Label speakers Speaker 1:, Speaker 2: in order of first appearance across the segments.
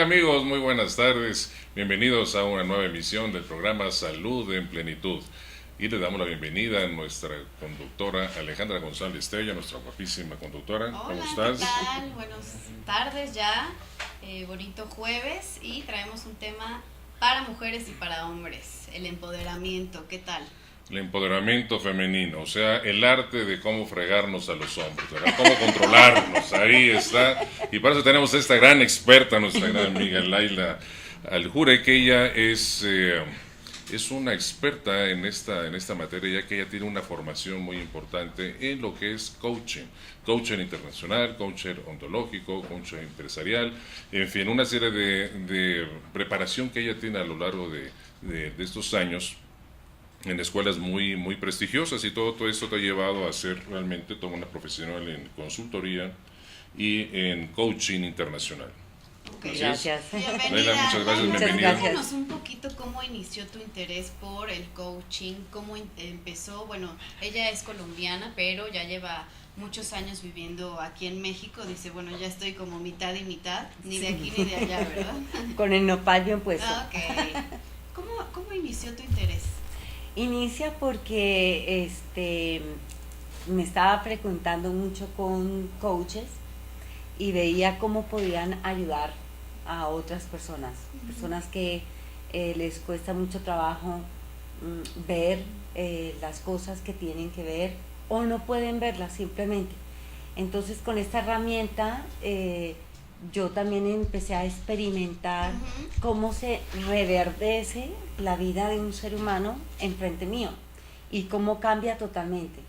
Speaker 1: amigos? Muy buenas tardes. Bienvenidos a una nueva emisión del programa Salud en Plenitud. Y le damos la bienvenida a nuestra conductora Alejandra González Estrella, nuestra guapísima conductora.
Speaker 2: Hola,
Speaker 1: ¿Cómo estás?
Speaker 2: ¿qué tal? Buenas tardes ya, bonito jueves, y traemos un tema para mujeres y para hombres, el empoderamiento. ¿Qué tal?
Speaker 1: El empoderamiento femenino, o sea, el arte de cómo fregarnos a los hombres, ¿verdad? Cómo controlarnos, ahí está. Y para eso tenemos a esta gran experta, nuestra gran amiga Laila Aljure, que ella es una experta en esta materia, ya que ella tiene una formación muy importante en lo que es coaching internacional, coaching ontológico, coaching empresarial, en fin, una serie de preparación que ella tiene a lo largo de estos años en escuelas muy, muy prestigiosas, y todo esto te ha llevado a ser realmente toda una profesional en consultoría y en coaching internacional.
Speaker 2: Okay.
Speaker 3: Gracias.
Speaker 2: Bienvenida.
Speaker 1: Muchas gracias,
Speaker 2: Muchas
Speaker 1: bienvenida.
Speaker 2: Cuéntanos un poquito cómo inició tu interés por el coaching, cómo empezó. Bueno, ella es colombiana, pero ya lleva muchos años viviendo aquí en México. Dice, bueno, ya estoy como mitad y mitad, ni de aquí ni de allá, ¿verdad?
Speaker 3: Con el nopal bien puesto.
Speaker 2: Ok. ¿Cómo inició tu interés?
Speaker 3: Inicia porque me estaba frecuentando mucho con coaches y veía cómo podían ayudar a otras personas, personas que les cuesta mucho trabajo ver las cosas que tienen que ver o no pueden verlas simplemente. Entonces con esta herramienta yo también empecé a experimentar cómo se reverdece la vida de un ser humano enfrente mío y cómo cambia totalmente.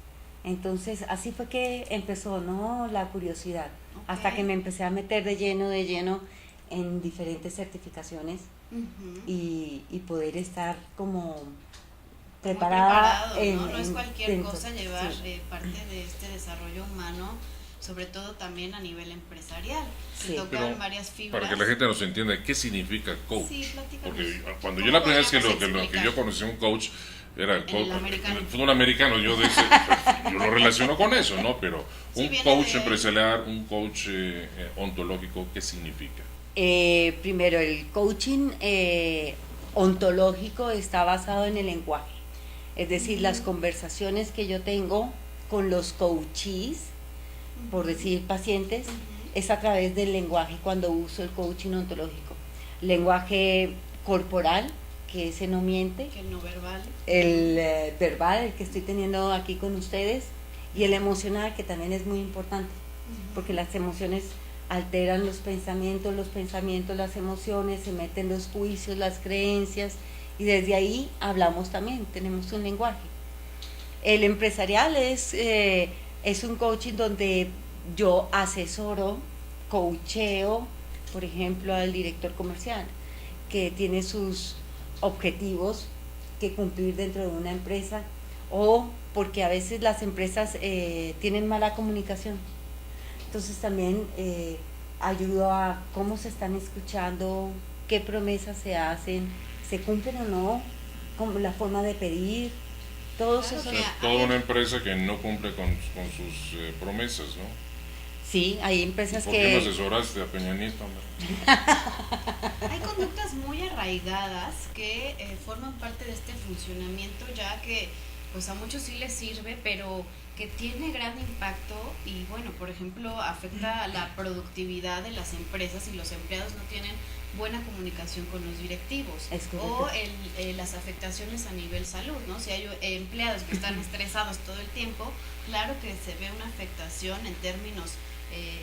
Speaker 3: Entonces así fue que empezó, ¿no?, la curiosidad, hasta que me empecé a meter de lleno en diferentes certificaciones y poder estar como preparada.
Speaker 2: ¿No? No es cualquier cosa llevar parte de este desarrollo humano, sobre todo también a nivel empresarial. Se tocan varias fibras.
Speaker 1: Para que la gente nos entienda, ¿qué significa coach?
Speaker 2: Sí, platícanos.
Speaker 1: Porque cuando yo la primera vez que yo conocí a un coach, era el fútbol americano, yo lo relaciono con eso, ¿no? Pero un coach empresarial, un coach ontológico, ¿qué significa?
Speaker 3: Primero, el coaching ontológico está basado en el lenguaje, es decir, las conversaciones que yo tengo con los coachees, por decir pacientes, es a través del lenguaje cuando uso el coaching ontológico. Lenguaje corporal, que ese no miente,
Speaker 2: que el no verbal,
Speaker 3: el verbal, el que estoy teniendo aquí con ustedes, y el emocional, que también es muy importante, porque las emociones alteran los pensamientos, las emociones, se meten los juicios, las creencias, y desde ahí hablamos también, tenemos un lenguaje. El empresarial es un coaching donde yo asesoro, coacheo, por ejemplo, al director comercial, que tiene sus objetivos que cumplir dentro de una empresa, o porque a veces las empresas tienen mala comunicación. Entonces también ayudo a cómo se están escuchando, qué promesas se hacen, se cumplen o no, como la forma de pedir, todos esos.
Speaker 1: Es toda una empresa que no cumple con sus promesas, ¿no?
Speaker 3: Sí, hay empresas
Speaker 1: ¿Por
Speaker 3: que...
Speaker 1: qué no asesoraste a Peña Nieto?
Speaker 2: Hay conductas muy arraigadas que forman parte de este funcionamiento, ya que pues a muchos sí les sirve, pero que tiene gran impacto y bueno, por ejemplo, afecta la productividad de las empresas y los empleados no tienen buena comunicación con los directivos, o las afectaciones a nivel salud, ¿no? Si hay empleados que están estresados todo el tiempo, claro que se ve una afectación en términos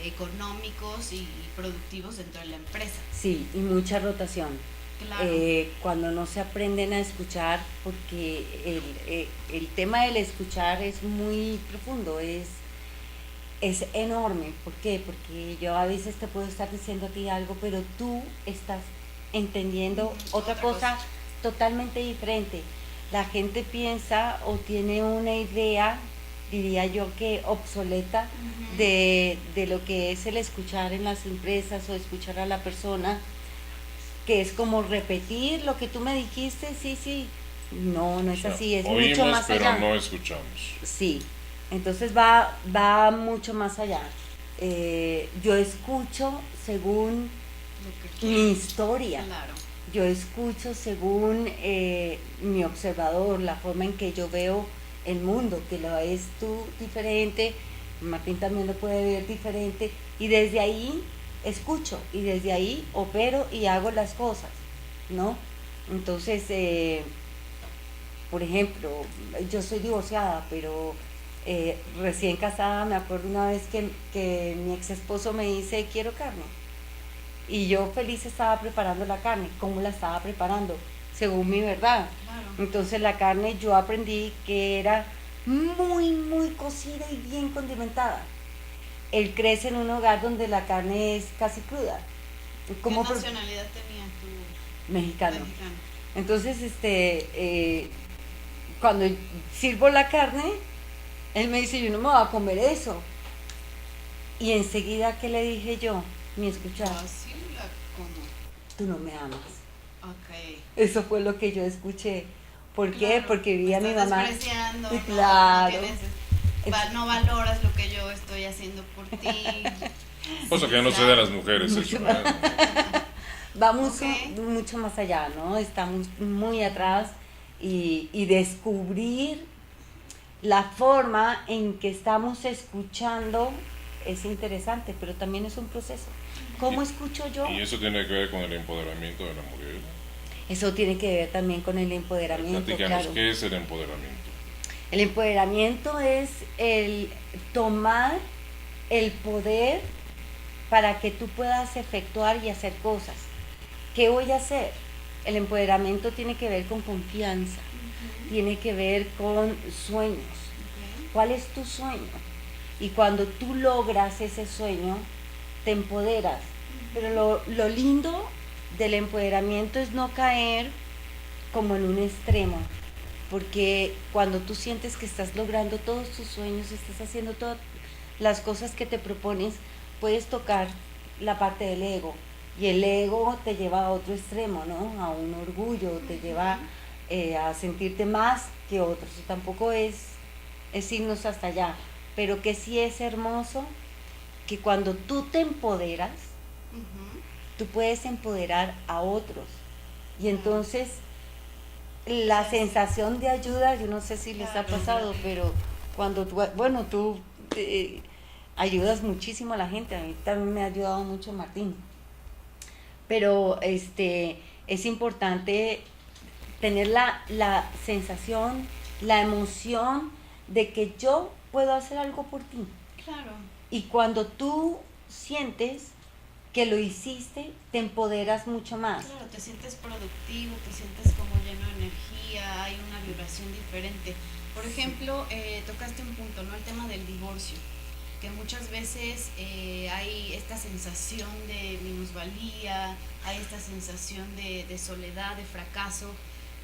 Speaker 2: económicos y productivos dentro de la empresa.
Speaker 3: Sí, y mucha rotación.
Speaker 2: Claro.
Speaker 3: Cuando no se aprenden a escuchar, porque el tema del escuchar es muy profundo, es enorme. ¿Por qué? Porque yo a veces te puedo estar diciendo a ti algo, pero tú estás entendiendo otra cosa totalmente diferente. La gente piensa o tiene una idea, diría yo, que obsoleta de lo que es el escuchar en las empresas o escuchar a la persona, que es como repetir lo que tú me dijiste, sí. No es así, es
Speaker 1: oímos,
Speaker 3: mucho más allá.
Speaker 1: pero no escuchamos.
Speaker 3: Sí, entonces va mucho más allá. Yo escucho según
Speaker 2: Lo que
Speaker 3: mi
Speaker 2: quieres.
Speaker 3: historia.
Speaker 2: Claro.
Speaker 3: Yo escucho según mi observador, la forma en que yo veo el mundo, que lo ves tú diferente, Martín también lo puede ver diferente, y desde ahí escucho, y desde ahí opero y hago las cosas, ¿no? Entonces, por ejemplo, yo soy divorciada, pero recién casada me acuerdo una vez que mi ex esposo me dice, quiero carne. Y yo feliz estaba preparando la carne. ¿Cómo la estaba preparando? Según mi verdad.
Speaker 2: Claro.
Speaker 3: Entonces la carne yo aprendí que era muy, muy cocida y bien condimentada. Él crece en un hogar donde la carne es casi cruda.
Speaker 2: ¿Qué nacionalidad tenía tu
Speaker 3: Mexicano.
Speaker 2: mexicano?
Speaker 3: Entonces, cuando sirvo la carne, él me dice, yo no me voy a comer eso. Y enseguida, ¿qué le dije yo? Ni escuchar.
Speaker 2: Así la como.
Speaker 3: Tú no me amas.
Speaker 2: Ok.
Speaker 3: Eso fue lo que yo escuché. ¿Por qué?
Speaker 2: Claro,
Speaker 3: Porque vi a mi
Speaker 2: estás
Speaker 3: mamá.
Speaker 2: despreciando,
Speaker 3: Claro.
Speaker 2: no valoras lo que yo estoy haciendo por ti.
Speaker 1: Cosa que no se da a las mujeres, eso, ¿verdad?
Speaker 3: Vamos
Speaker 2: Ok.
Speaker 3: mucho más allá, ¿no? Estamos muy atrás y descubrir la forma en que estamos escuchando es interesante, pero también es un proceso. ¿Cómo escucho yo?
Speaker 1: Y eso tiene que ver con el empoderamiento de la mujer.
Speaker 3: Eso tiene que ver también con el empoderamiento,
Speaker 1: Platícanos,
Speaker 3: claro.
Speaker 1: ¿qué es el empoderamiento?
Speaker 3: El empoderamiento es el tomar el poder para que tú puedas efectuar y hacer cosas. ¿Qué voy a hacer? El empoderamiento tiene que ver con confianza, tiene que ver con sueños.
Speaker 2: Ok.
Speaker 3: ¿Cuál es tu sueño? Y cuando tú logras ese sueño, te empoderas. Pero lo lindo del empoderamiento es no caer como en un extremo. Porque cuando tú sientes que estás logrando todos tus sueños, estás haciendo todas las cosas que te propones, puedes tocar la parte del ego. Y el ego te lleva a otro extremo, ¿no? A un orgullo, te lleva a sentirte más que otros. Y tampoco es irnos hasta allá. Pero que sí es hermoso que cuando tú te empoderas,
Speaker 2: Ujú.
Speaker 3: tú puedes empoderar a otros. Y entonces la
Speaker 2: Sí, sí.
Speaker 3: sensación de ayuda, yo no sé si les ha
Speaker 2: Claro,
Speaker 3: pasado,
Speaker 2: claro.
Speaker 3: pero cuando tú ayudas muchísimo a la gente, a mí también me ha ayudado mucho Martín. Pero es importante tener la sensación, la emoción de que yo puedo hacer algo por ti.
Speaker 2: Claro.
Speaker 3: Y cuando tú sientes que lo hiciste, te empoderas mucho más.
Speaker 2: Claro, te sientes productivo, te sientes como lleno de energía, hay una vibración diferente. Por ejemplo, tocaste un punto, ¿no? El tema del divorcio, que muchas veces hay esta sensación de minusvalía, hay esta sensación de soledad, de fracaso.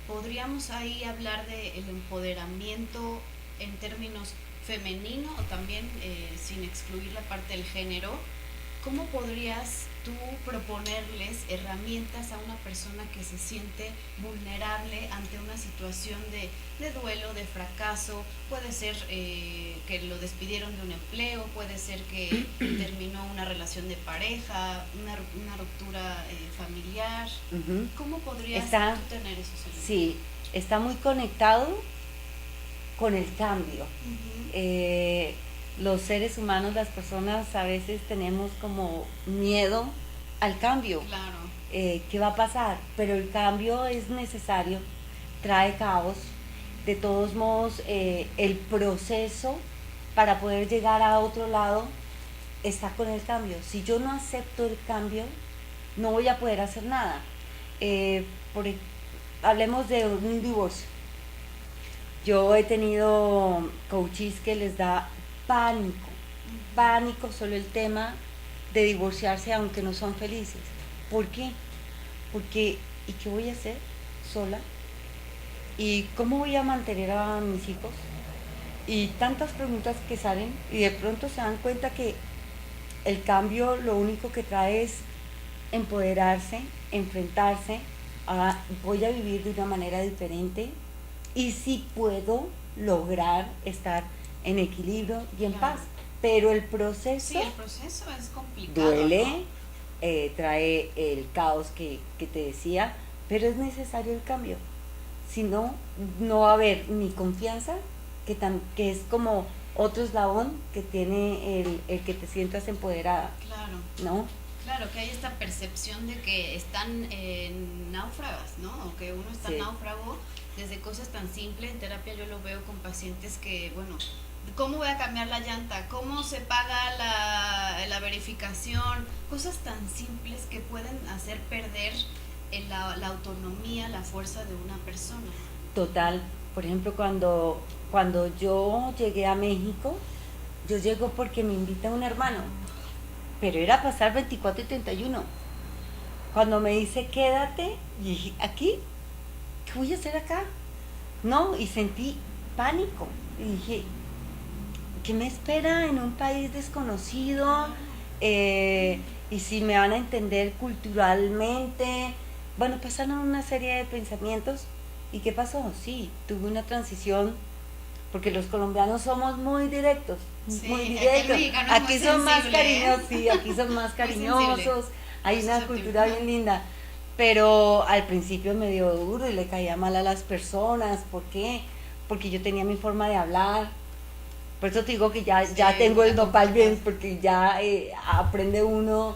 Speaker 2: ¿Podríamos ahí hablar del empoderamiento en términos femenino o también sin excluir la parte del género? ¿Cómo podrías tú proponerles herramientas a una persona que se siente vulnerable ante una situación de duelo, de fracaso? Puede ser que lo despidieron de un empleo, puede ser que terminó una relación de pareja, una ruptura familiar.
Speaker 3: Ujú.
Speaker 2: ¿Cómo podrías
Speaker 3: Está-
Speaker 2: tú tener esos elementos?
Speaker 3: Sí, está muy conectado con el cambio.
Speaker 2: Ujú.
Speaker 3: Los seres humanos, las personas, a veces tenemos como miedo al cambio.
Speaker 2: Claro.
Speaker 3: ¿Qué va a pasar? Pero el cambio es necesario, trae caos. De todos modos, el proceso para poder llegar a otro lado está con el cambio. Si yo no acepto el cambio, no voy a poder hacer nada. Eh, por e- Hablemos de un divorcio. Yo he tenido coaches que les da pánico, pánico solo el tema de divorciarse aunque no son felices. ¿Por qué? Porque, ¿y qué voy a hacer sola? ¿Y cómo voy a mantener a mis hijos? Y tantas preguntas que salen y de pronto se dan cuenta que el cambio lo único que trae es empoderarse, enfrentarse a voy a vivir de una manera diferente y si puedo lograr estar en equilibrio y en
Speaker 2: Claro.
Speaker 3: paz. Pero el
Speaker 2: Sí,
Speaker 3: proceso
Speaker 2: el proceso es complicado,
Speaker 3: duele,
Speaker 2: ¿no?
Speaker 3: trae el caos que te decía, pero es necesario el cambio. Si no, no va a haber ni confianza, que es como otro eslabón que tiene el que te sientas empoderada,
Speaker 2: Claro.
Speaker 3: ¿no?
Speaker 2: Claro, que hay esta percepción de que están náufragas, ¿no? O que uno está
Speaker 3: Sí.
Speaker 2: náufrago desde cosas tan simples. En terapia yo lo veo con pacientes que, bueno, ¿cómo voy a cambiar la llanta? ¿Cómo se paga la verificación? Cosas tan simples que pueden hacer perder la autonomía, la fuerza de una persona.
Speaker 3: Total. Por ejemplo, cuando yo llegué a México, yo llego porque me invita un hermano, pero era pasar 24 y 31. Cuando me dice quédate, y dije, ¿aquí? ¿Qué voy a hacer acá? No, y sentí pánico. Y dije, ¿qué me espera en un país desconocido? Y si me van a entender culturalmente. Bueno, pasaron una serie de pensamientos. ¿Y qué pasó? Sí, tuve una transición, porque los colombianos somos muy directos,
Speaker 2: Sí,
Speaker 3: muy
Speaker 2: aquí el
Speaker 3: directos.
Speaker 2: mexicano es
Speaker 3: Aquí
Speaker 2: muy
Speaker 3: son más
Speaker 2: sensible,
Speaker 3: cariñosos,
Speaker 2: ¿eh?
Speaker 3: sí, aquí son más
Speaker 2: Muy
Speaker 3: cariñosos,
Speaker 2: sensible,
Speaker 3: hay
Speaker 2: muy
Speaker 3: una
Speaker 2: susceptible.
Speaker 3: cultura bien linda. Pero al principio me dio duro y le caía mal a las personas. ¿Por qué? Porque yo tenía mi forma de hablar. Por eso te digo que ya
Speaker 2: Sí,
Speaker 3: tengo el
Speaker 2: ya
Speaker 3: nopal bien,
Speaker 2: compartas.
Speaker 3: porque ya aprende uno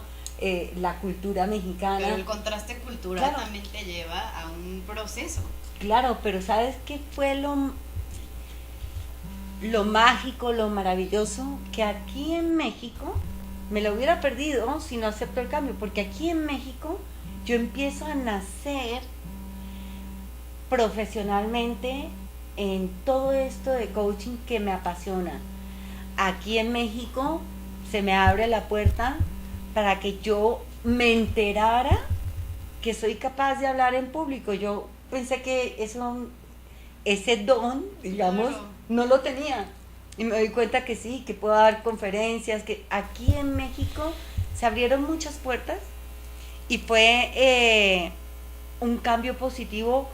Speaker 3: la cultura mexicana.
Speaker 2: Pero el contraste cultural
Speaker 3: Claro.
Speaker 2: también te lleva a un proceso.
Speaker 3: Claro, pero ¿sabes qué fue lo mágico, lo maravilloso? Que aquí en México me lo hubiera perdido si no acepto el cambio, porque aquí en México yo empiezo a nacer profesionalmente en todo esto de coaching que me apasiona. Aquí en México se me abre la puerta para que yo me enterara que soy capaz de hablar en público. Yo pensé que ese don, digamos,
Speaker 2: Claro.
Speaker 3: no lo tenía. Y me doy cuenta que sí, que puedo dar conferencias, que aquí en México se abrieron muchas puertas y fue un cambio positivo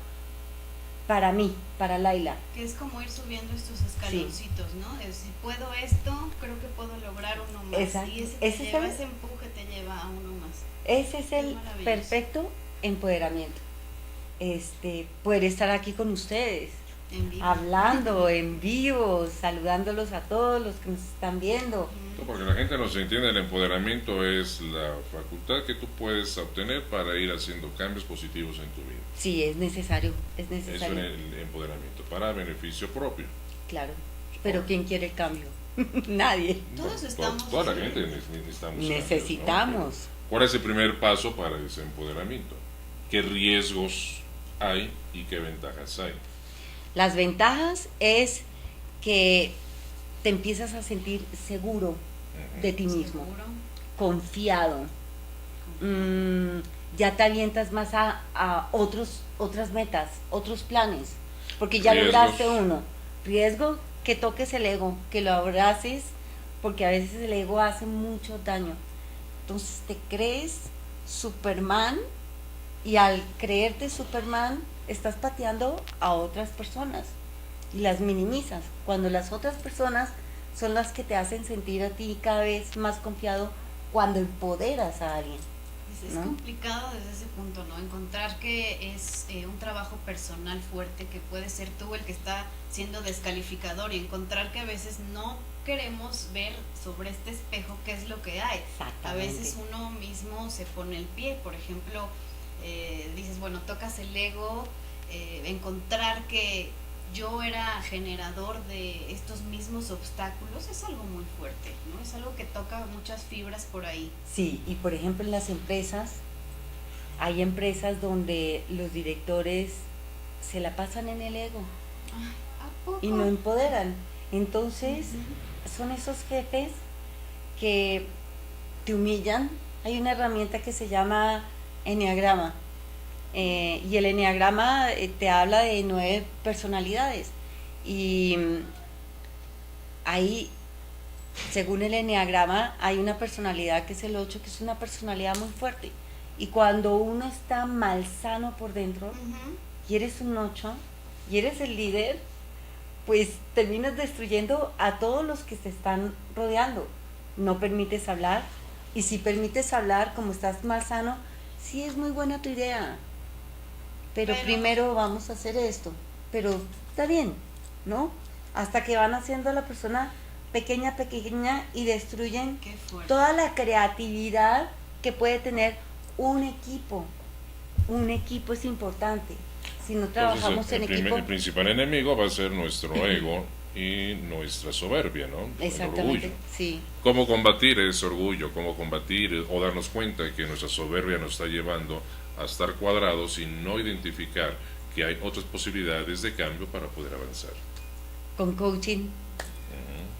Speaker 3: para mí, para Laila.
Speaker 2: Que es como ir subiendo estos escaloncitos, ¿no? Si puedo esto, creo que puedo lograr uno más.
Speaker 3: Exacto.
Speaker 2: Y
Speaker 3: Ese
Speaker 2: ese empuje te lleva a uno más.
Speaker 3: Ese es
Speaker 2: Qué
Speaker 3: el
Speaker 2: maravilloso.
Speaker 3: perfecto empoderamiento. Poder estar aquí con ustedes,
Speaker 2: En vivo.
Speaker 3: hablando en vivo, saludándolos a todos los que nos están viendo.
Speaker 1: No, porque la gente no se entiende, el empoderamiento es la facultad que tú puedes obtener para ir haciendo cambios positivos en tu vida.
Speaker 3: Sí, es necesario, es
Speaker 1: Eso es
Speaker 3: necesario,
Speaker 1: el empoderamiento, para beneficio propio.
Speaker 3: claro. Pero ¿quién quiere el cambio? Nadie.
Speaker 2: Todos estamos
Speaker 1: Toda la
Speaker 2: así.
Speaker 1: gente necesitamos.
Speaker 3: Necesitamos.
Speaker 1: cambios, ¿no? ¿Cuál es el primer paso para ese empoderamiento? ¿Qué riesgos hay y qué ventajas hay?
Speaker 3: Las ventajas es que te empiezas a sentir seguro de ti mismo,
Speaker 2: Seguro.
Speaker 3: confiado. Ya te avientas más a otras metas, otros planes, porque ya
Speaker 1: Riesgos.
Speaker 3: lograste uno. Riesgo, que toques el ego, que lo abraces, porque a veces el ego hace mucho daño. Entonces te crees Superman y al creerte Superman estás pateando a otras personas y las minimizas, cuando las otras personas son las que te hacen sentir a ti cada vez más confiado cuando empoderas a alguien.
Speaker 2: Es
Speaker 3: ¿no?
Speaker 2: complicado desde ese punto, ¿no? Encontrar que es un trabajo personal fuerte, que puede ser tú el que está siendo descalificador, y encontrar que a veces no queremos ver sobre este espejo qué es lo que hay. A
Speaker 3: Exactamente.
Speaker 2: veces uno mismo se pone el pie, por ejemplo, dices, bueno, tocas el ego, encontrar que yo era generador de estos mismos obstáculos es algo muy fuerte, ¿no? Es algo que toca muchas fibras por ahí.
Speaker 3: Sí, y por ejemplo en las empresas, hay empresas donde los directores se la pasan en el ego
Speaker 2: Ay, ¿a poco?
Speaker 3: y no empoderan. Entonces
Speaker 2: Ujú.
Speaker 3: son esos jefes que te humillan. Hay una herramienta que se llama Enneagrama. Y el enneagrama te habla de 9 personalidades. Y ahí, según el enneagrama, hay una personalidad que es el 8, que es una personalidad muy fuerte. Y cuando uno está malsano por dentro,
Speaker 2: Ujú.
Speaker 3: y eres un 8, y eres el líder, pues terminas destruyendo a todos los que te están rodeando. No permites hablar, Y si permites hablar, como estás más sano, sí es muy buena tu idea. Pero primero vamos a hacer esto. Pero está bien, ¿no? Hasta que van haciendo a la persona pequeña, pequeña y destruyen toda la creatividad que puede tener un equipo. Un equipo es importante. Si no trabajamos en equipo...
Speaker 1: El principal enemigo va a ser nuestro ego y nuestra soberbia, ¿no?
Speaker 3: Exactamente,
Speaker 1: el orgullo.
Speaker 3: Sí.
Speaker 1: ¿Cómo combatir ese orgullo? ¿Cómo combatir o darnos cuenta de que nuestra soberbia nos está llevando a estar cuadrados y no identificar que hay otras posibilidades de cambio para poder avanzar?
Speaker 3: Con coaching.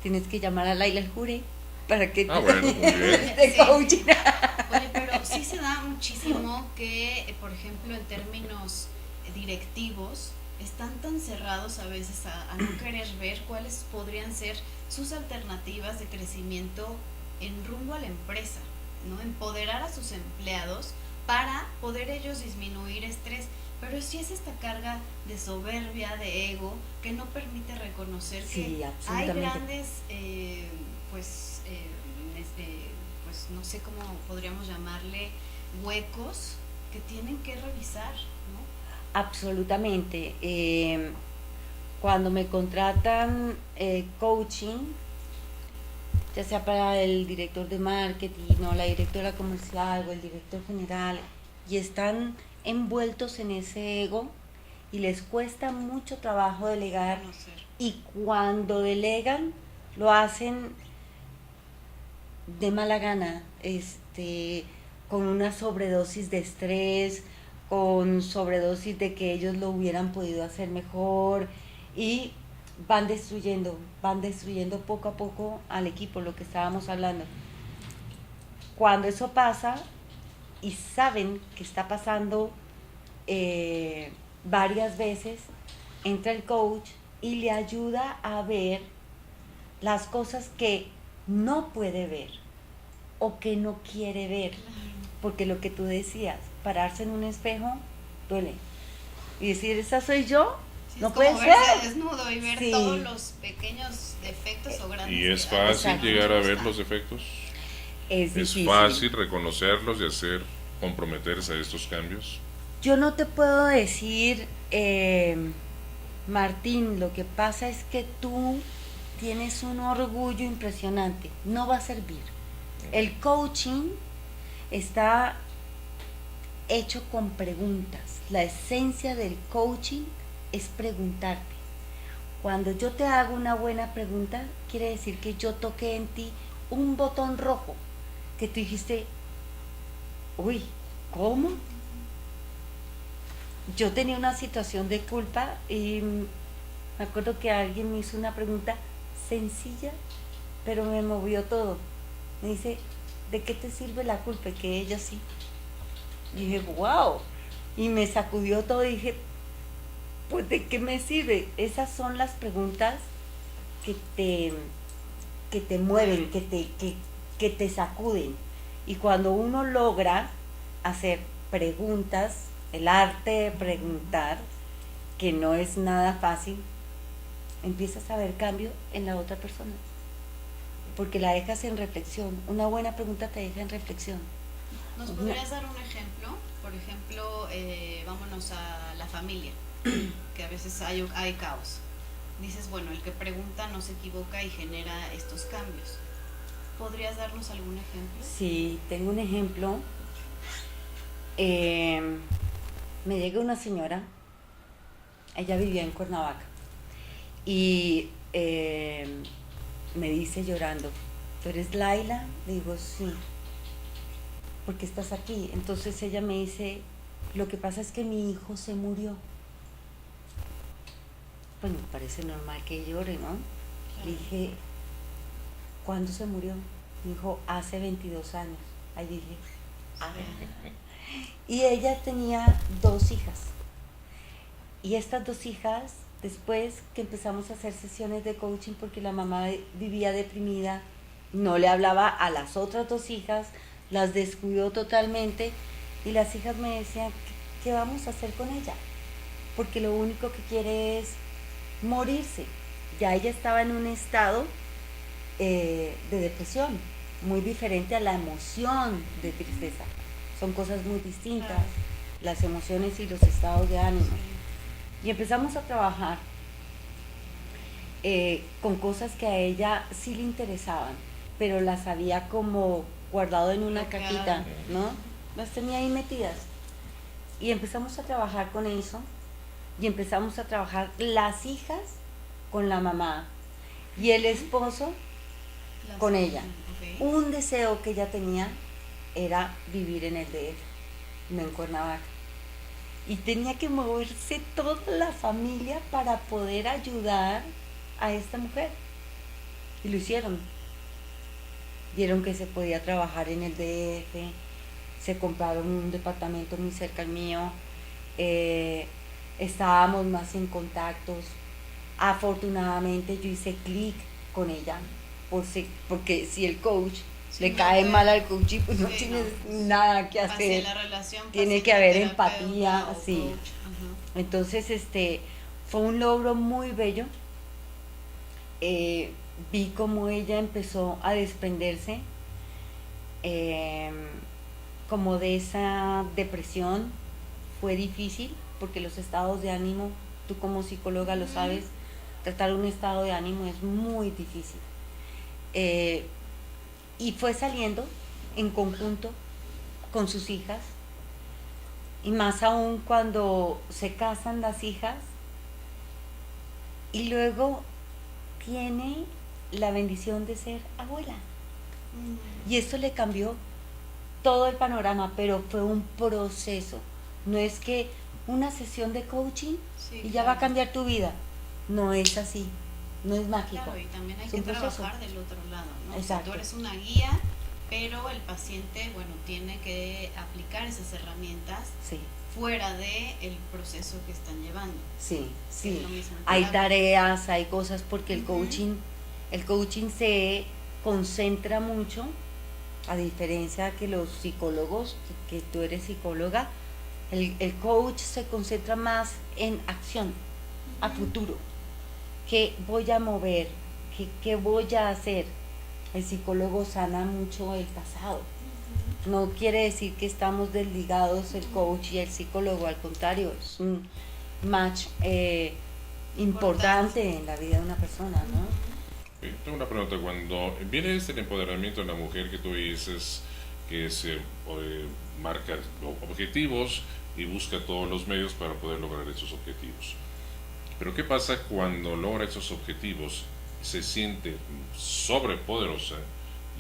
Speaker 3: Tienes que llamar a Laila el Jure para que te
Speaker 1: bueno, muy bien.
Speaker 3: de coaching.
Speaker 2: Oye, pero sí se da muchísimo que, por ejemplo, en términos directivos, están tan cerrados a veces a no querer ver cuáles podrían ser sus alternativas de crecimiento en rumbo a la empresa, ¿no? Empoderar a sus empleados para poder ellos disminuir estrés. Pero sí es esta carga de soberbia, de ego, que no permite reconocer que hay grandes, pues no sé cómo podríamos llamarle, huecos que tienen que revisar, ¿no?
Speaker 3: Absolutamente. Cuando me contratan coaching, ya sea para el director de marketing o la directora comercial o el director general, y están envueltos en ese ego y les cuesta mucho trabajo delegar, y cuando delegan lo hacen de mala gana, con una sobredosis de estrés, con sobredosis de que ellos lo hubieran podido hacer mejor, y van destruyendo poco a poco al equipo, lo que estábamos hablando. Cuando eso pasa y saben que está pasando varias veces, entra el coach y le ayuda a ver las cosas que no puede ver o que no quiere ver, porque lo que tú decías, pararse en un espejo duele y decir, esa soy yo,
Speaker 2: sí,
Speaker 3: no
Speaker 2: es
Speaker 3: puede
Speaker 2: como
Speaker 3: ser
Speaker 2: verse desnudo y ver
Speaker 3: Sí.
Speaker 2: todos los pequeños defectos o grandes.
Speaker 1: ¿Y es fácil
Speaker 3: Exacto.
Speaker 1: llegar a ver los defectos?
Speaker 3: es difícil.
Speaker 1: fácil reconocerlos y comprometerse a estos cambios?
Speaker 3: Yo no te puedo decir, Martín, lo que pasa es que tú tienes un orgullo impresionante, no va a servir. El coaching está hecho con preguntas. La esencia del coaching es preguntarte. Cuando yo te hago una buena pregunta, quiere decir que yo toqué en ti un botón rojo, que tú dijiste, uy, ¿cómo? Yo tenía una situación de culpa y me acuerdo que alguien me hizo una pregunta sencilla, pero me movió todo. Me dice, ¿de qué te sirve la culpa? Que ella sí. Y dije, wow. Y me sacudió todo y dije, pues ¿de qué me sirve? Esas son las preguntas que te mueven, que te sacuden. Y cuando uno logra hacer preguntas, el arte de preguntar, que no es nada fácil, empiezas a ver cambio en la otra persona, porque la dejas en reflexión. Una buena pregunta te deja en reflexión.
Speaker 2: ¿Nos podrías dar un ejemplo? Por ejemplo, vámonos a la familia, que a veces hay caos. Dices, bueno, el que pregunta no se equivoca y genera estos cambios. ¿Podrías darnos algún ejemplo?
Speaker 3: Sí, tengo un ejemplo. Me llega una señora, ella vivía en Cuernavaca, y me dice llorando, ¿tú eres Laila? Le digo, sí. ¿Por qué estás aquí? Entonces ella me dice, lo que pasa es que mi hijo se murió. Pues me parece normal que llore, ¿no? Le dije, ¿cuándo se murió? Me dijo, hace 22 años. Ahí dije, ah. Y ella tenía 2 hijas. Y estas 2 hijas, después que empezamos a hacer sesiones de coaching, porque la mamá vivía deprimida, no le hablaba a las otras 2 hijas, las descuidó totalmente, y las hijas me decían, ¿qué vamos a hacer con ella? Porque lo único que quiere es morirse. Ya ella estaba en un estado de depresión. muy diferente a la emoción de tristeza. Son cosas muy distintas,
Speaker 2: Claro.
Speaker 3: las emociones y los estados de ánimo. Y empezamos a trabajar con cosas que a ella sí le interesaban, pero las había como guardado en una
Speaker 2: Bloqueado.
Speaker 3: cajita, ¿no? Las tenía ahí metidas. Y empezamos a trabajar con eso, y empezamos a trabajar las hijas con la mamá y el esposo
Speaker 2: Las-
Speaker 3: con ella.
Speaker 2: ok.
Speaker 3: Un deseo que ella tenía era vivir en el DF, no en Cuernavaca. Y tenía que moverse toda la familia para poder ayudar a esta mujer. Y lo hicieron. Vieron que se podía trabajar en el DF, se compraron un departamento muy cerca al mío, estábamos más en contactos. Afortunadamente yo hice clic con ella, porque si el coach
Speaker 2: Sí,
Speaker 3: le
Speaker 2: no
Speaker 3: cae
Speaker 2: puede.
Speaker 3: mal al coach, pues no
Speaker 2: Sí,
Speaker 3: tiene
Speaker 2: no.
Speaker 3: nada que
Speaker 2: Así
Speaker 3: hacer.
Speaker 2: la relación
Speaker 3: Tiene que haber
Speaker 2: paciente-terapeuta
Speaker 3: empatía,
Speaker 2: o
Speaker 3: sí.
Speaker 2: coach. Ajá.
Speaker 3: Entonces, fue un logro muy bello. Vi cómo ella empezó a desprenderse como de esa depresión. Fue difícil porque los estados de ánimo, tú como psicóloga lo sabes, tratar un estado de ánimo es muy difícil. Y fue saliendo en conjunto con sus hijas, y más aún cuando se casan las hijas, y luego tiene la bendición de ser abuela. Y esto le cambió todo el panorama, pero fue un proceso. No es que una sesión de coaching
Speaker 2: Sí,
Speaker 3: y ya va a cambiar tu vida. No es así, no es mágico.
Speaker 2: Claro, y también hay
Speaker 3: Es
Speaker 2: que
Speaker 3: un proceso.
Speaker 2: trabajar del otro lado, ¿no? O sea,
Speaker 3: Exacto.
Speaker 2: tú eres una guía, pero el paciente, bueno, tiene que aplicar esas herramientas
Speaker 3: Sí,
Speaker 2: fuera de el proceso que están llevando.
Speaker 3: sí,
Speaker 2: Es
Speaker 3: sí.
Speaker 2: lo mismo en
Speaker 3: Hay
Speaker 2: terapia.
Speaker 3: tareas, hay cosas, porque el
Speaker 2: Ujú.
Speaker 3: coaching se concentra mucho, a diferencia que los psicólogos, que tú eres psicóloga, el coach se concentra más en acción, a futuro. ¿Qué voy a mover? ¿Qué voy a hacer? El psicólogo sana mucho el pasado. No quiere decir que estamos desligados el coach y el psicólogo, al contrario, es un match importante en la vida de una persona, ¿no?
Speaker 1: Tengo una pregunta. Cuando viene el empoderamiento de la mujer que tú dices que se marca objetivos y busca todos los medios para poder lograr esos objetivos. Pero ¿qué pasa cuando logra esos objetivos, se siente sobrepoderosa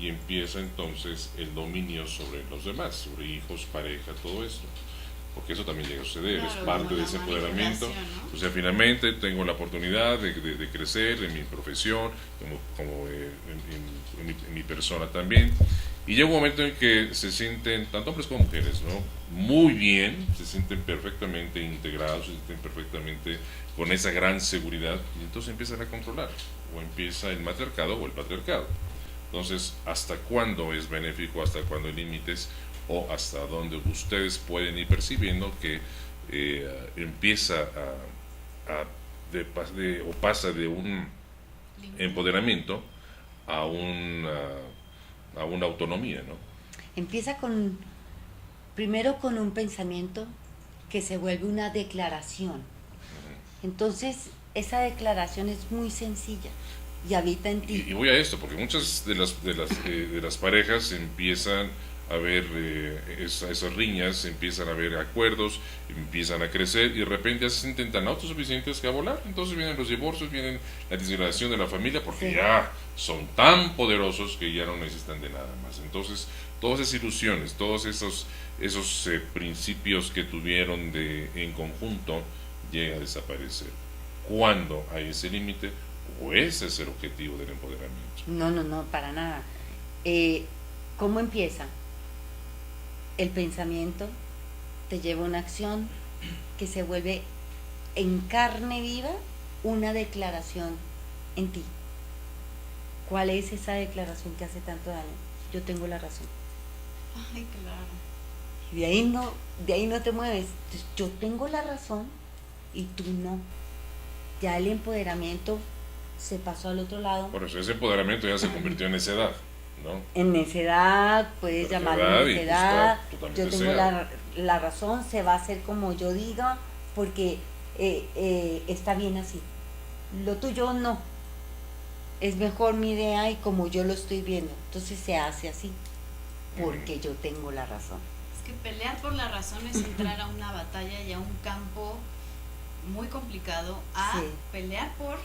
Speaker 1: y empieza entonces el dominio sobre los demás, sobre hijos, pareja, todo esto? Porque eso también llega a suceder,
Speaker 2: Claro,
Speaker 1: es parte
Speaker 2: como
Speaker 1: de
Speaker 2: la
Speaker 1: ese empoderamiento.
Speaker 2: manipulación, ¿no?
Speaker 1: O sea, finalmente tengo la oportunidad de crecer en mi profesión, como en mi persona también. Y llega un momento en que se sienten, tanto hombres como mujeres, ¿no? Muy bien, se sienten perfectamente integrados, se sienten perfectamente con esa gran seguridad, y entonces empiezan a controlar, o empieza el matriarcado o el patriarcado. Entonces, ¿hasta cuándo es benéfico, hasta cuándo hay límites, o hasta dónde ustedes pueden ir percibiendo que empieza o pasa de un empoderamiento a una autonomía, ¿no?
Speaker 3: Empieza primero con un pensamiento que se vuelve una declaración. Entonces, esa declaración es muy sencilla y habita en ti.
Speaker 1: Y voy a esto, porque muchas de las parejas empiezan a ver esas riñas, empiezan a ver acuerdos, empiezan a crecer y de repente ya se sienten tan autosuficientes que a volar. Entonces vienen los divorcios, vienen la disgregación de la familia, porque
Speaker 3: Sí.
Speaker 1: ya son tan poderosos que ya no necesitan de nada más. Entonces, todas esas ilusiones, todos esos principios que tuvieron en conjunto, llega a desaparecer. ¿Cuándo hay ese límite? ¿O ese es el objetivo del empoderamiento?
Speaker 3: No, para nada. ¿Cómo empieza? El pensamiento te lleva a una acción que se vuelve en carne viva una declaración en ti. ¿Cuál es esa declaración que hace tanto daño? Yo tengo la razón.
Speaker 2: Ay, claro.
Speaker 3: Y de ahí no te mueves. Entonces, yo tengo la razón y tú no. Ya el empoderamiento se pasó al otro lado.
Speaker 1: Por eso ese empoderamiento ya se convirtió en necedad. ¿no?
Speaker 3: En necedad, puedes llamarlo
Speaker 1: Necedad, y
Speaker 3: necedad,
Speaker 1: pues, totalmente
Speaker 3: yo tengo
Speaker 1: sea.
Speaker 3: la razón, se va a hacer como yo diga, porque está bien así. Lo tuyo no, es mejor mi idea y como yo lo estoy viendo, entonces se hace así, porque yo tengo la razón.
Speaker 2: Es que pelear por la razón es entrar a una batalla y a un campo muy complicado a
Speaker 3: Sí.
Speaker 2: pelear por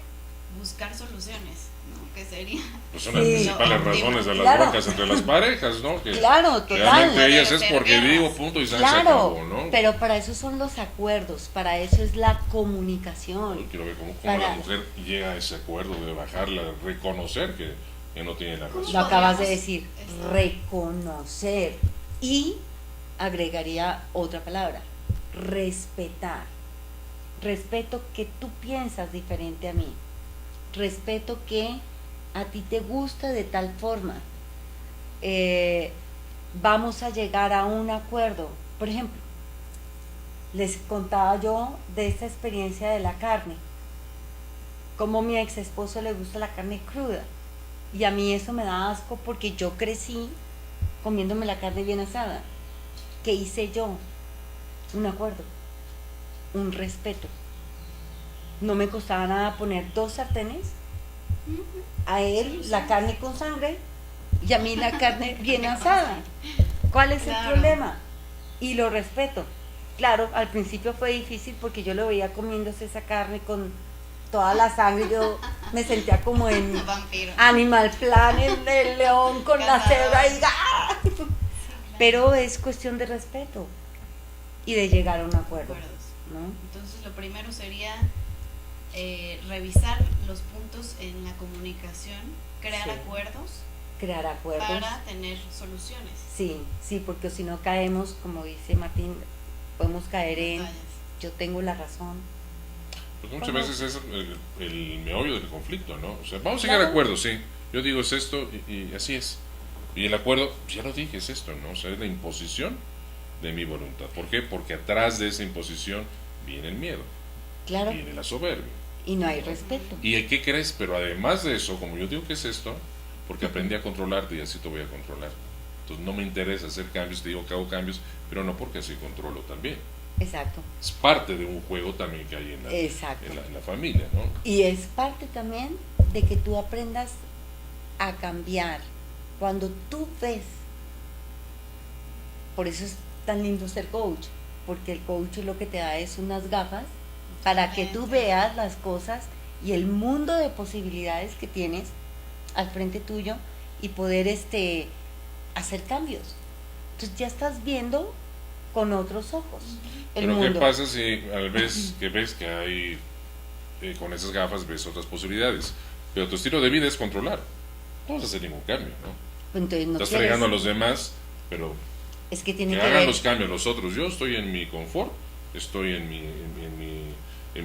Speaker 2: buscar soluciones, ¿no? Que sería
Speaker 1: Pues son las
Speaker 3: Sí.
Speaker 1: principales
Speaker 2: Lo
Speaker 1: razones de las
Speaker 3: Claro.
Speaker 1: broncas entre las parejas, ¿no? Que
Speaker 3: Claro, total.
Speaker 1: realmente ellas
Speaker 2: Puede
Speaker 1: es
Speaker 2: ser
Speaker 1: porque
Speaker 2: guerras.
Speaker 1: digo, punto, y se
Speaker 3: Claro,
Speaker 1: acabó, ¿no?
Speaker 3: pero para eso son los acuerdos, para eso es la comunicación.
Speaker 1: Yo quiero ver cómo
Speaker 3: Para-
Speaker 1: la mujer llega a ese acuerdo de bajarla, de reconocer que no tiene la razón.
Speaker 3: Lo acabas de
Speaker 2: podríamos
Speaker 3: decir,
Speaker 2: estar-
Speaker 3: reconocer. Y agregaría otra palabra, respetar. Respeto que tú piensas diferente a mí. Respeto que a ti te gusta de tal forma. Vamos a llegar a un acuerdo. Por ejemplo, les contaba yo de esta experiencia de la carne. Como a mi ex esposo le gusta la carne cruda. Y a mí eso me da asco porque yo crecí comiéndome la carne bien asada. ¿Qué hice yo? Un acuerdo, un respeto. No me costaba nada poner 2 sartenes, a él la carne con sangre y a mí la carne bien asada. ¿Cuál es el
Speaker 2: Claro.
Speaker 3: problema? Y lo respeto. Claro, al principio fue difícil porque yo lo veía comiéndose esa carne con toda la sangre, yo me sentía como en
Speaker 2: vampiro.
Speaker 3: Animal Planet del león con la
Speaker 2: Cazador.
Speaker 3: cebra y ¡ah!
Speaker 2: Sí, claro.
Speaker 3: Pero es cuestión de respeto y de llegar a un acuerdo,
Speaker 2: Acuerdos.
Speaker 3: ¿no?
Speaker 2: Entonces lo primero sería revisar los puntos en la comunicación, crear
Speaker 3: Sí.
Speaker 2: acuerdos
Speaker 3: Crear acuerdos.
Speaker 2: para tener soluciones.
Speaker 3: Sí, porque si no caemos, como dice Martín, podemos caer en
Speaker 2: Batallas.
Speaker 3: yo tengo la razón.
Speaker 1: Porque muchas
Speaker 3: ¿Cómo?
Speaker 1: veces es el meollo del conflicto, ¿no? O sea, vamos a llegar a
Speaker 3: Claro.
Speaker 1: acuerdos, sí. Yo digo es esto y así es. Y el acuerdo, ya lo dije, es esto, ¿no? O sea, es la imposición de mi voluntad. ¿Por qué? Porque atrás de esa imposición viene el miedo,
Speaker 3: Claro,
Speaker 1: viene la soberbia.
Speaker 3: y no hay respeto.
Speaker 1: ¿Y qué crees? Pero además de eso, como yo digo que es esto, porque aprendí a controlarte y así te voy a controlar. Entonces no me interesa hacer cambios, te digo que hago cambios, pero no porque así controlo también.
Speaker 3: Exacto,
Speaker 1: Es parte de un juego también que hay
Speaker 3: exacto.
Speaker 1: en la familia, ¿no?
Speaker 3: Y es parte también de que tú aprendas a cambiar. Cuando tú ves, por eso es tan lindo ser coach, porque el coach lo que te da es unas gafas para que tú veas las cosas y el mundo de posibilidades que tienes al frente tuyo y poder hacer cambios. Entonces ya estás viendo con otros ojos el
Speaker 1: Pero
Speaker 3: mundo.
Speaker 1: ¿qué pasa si al vez que ves que hay, con esas gafas ves otras posibilidades? Pero tu estilo de vida es controlar. No vas a hacer ningún cambio, ¿no?
Speaker 3: Entonces no
Speaker 1: Estás
Speaker 3: quieres.
Speaker 1: fregando a los demás, pero
Speaker 3: Es que tiene
Speaker 1: que
Speaker 3: que
Speaker 1: hagan
Speaker 3: ver.
Speaker 1: los cambios los otros. Yo estoy en mi confort, estoy en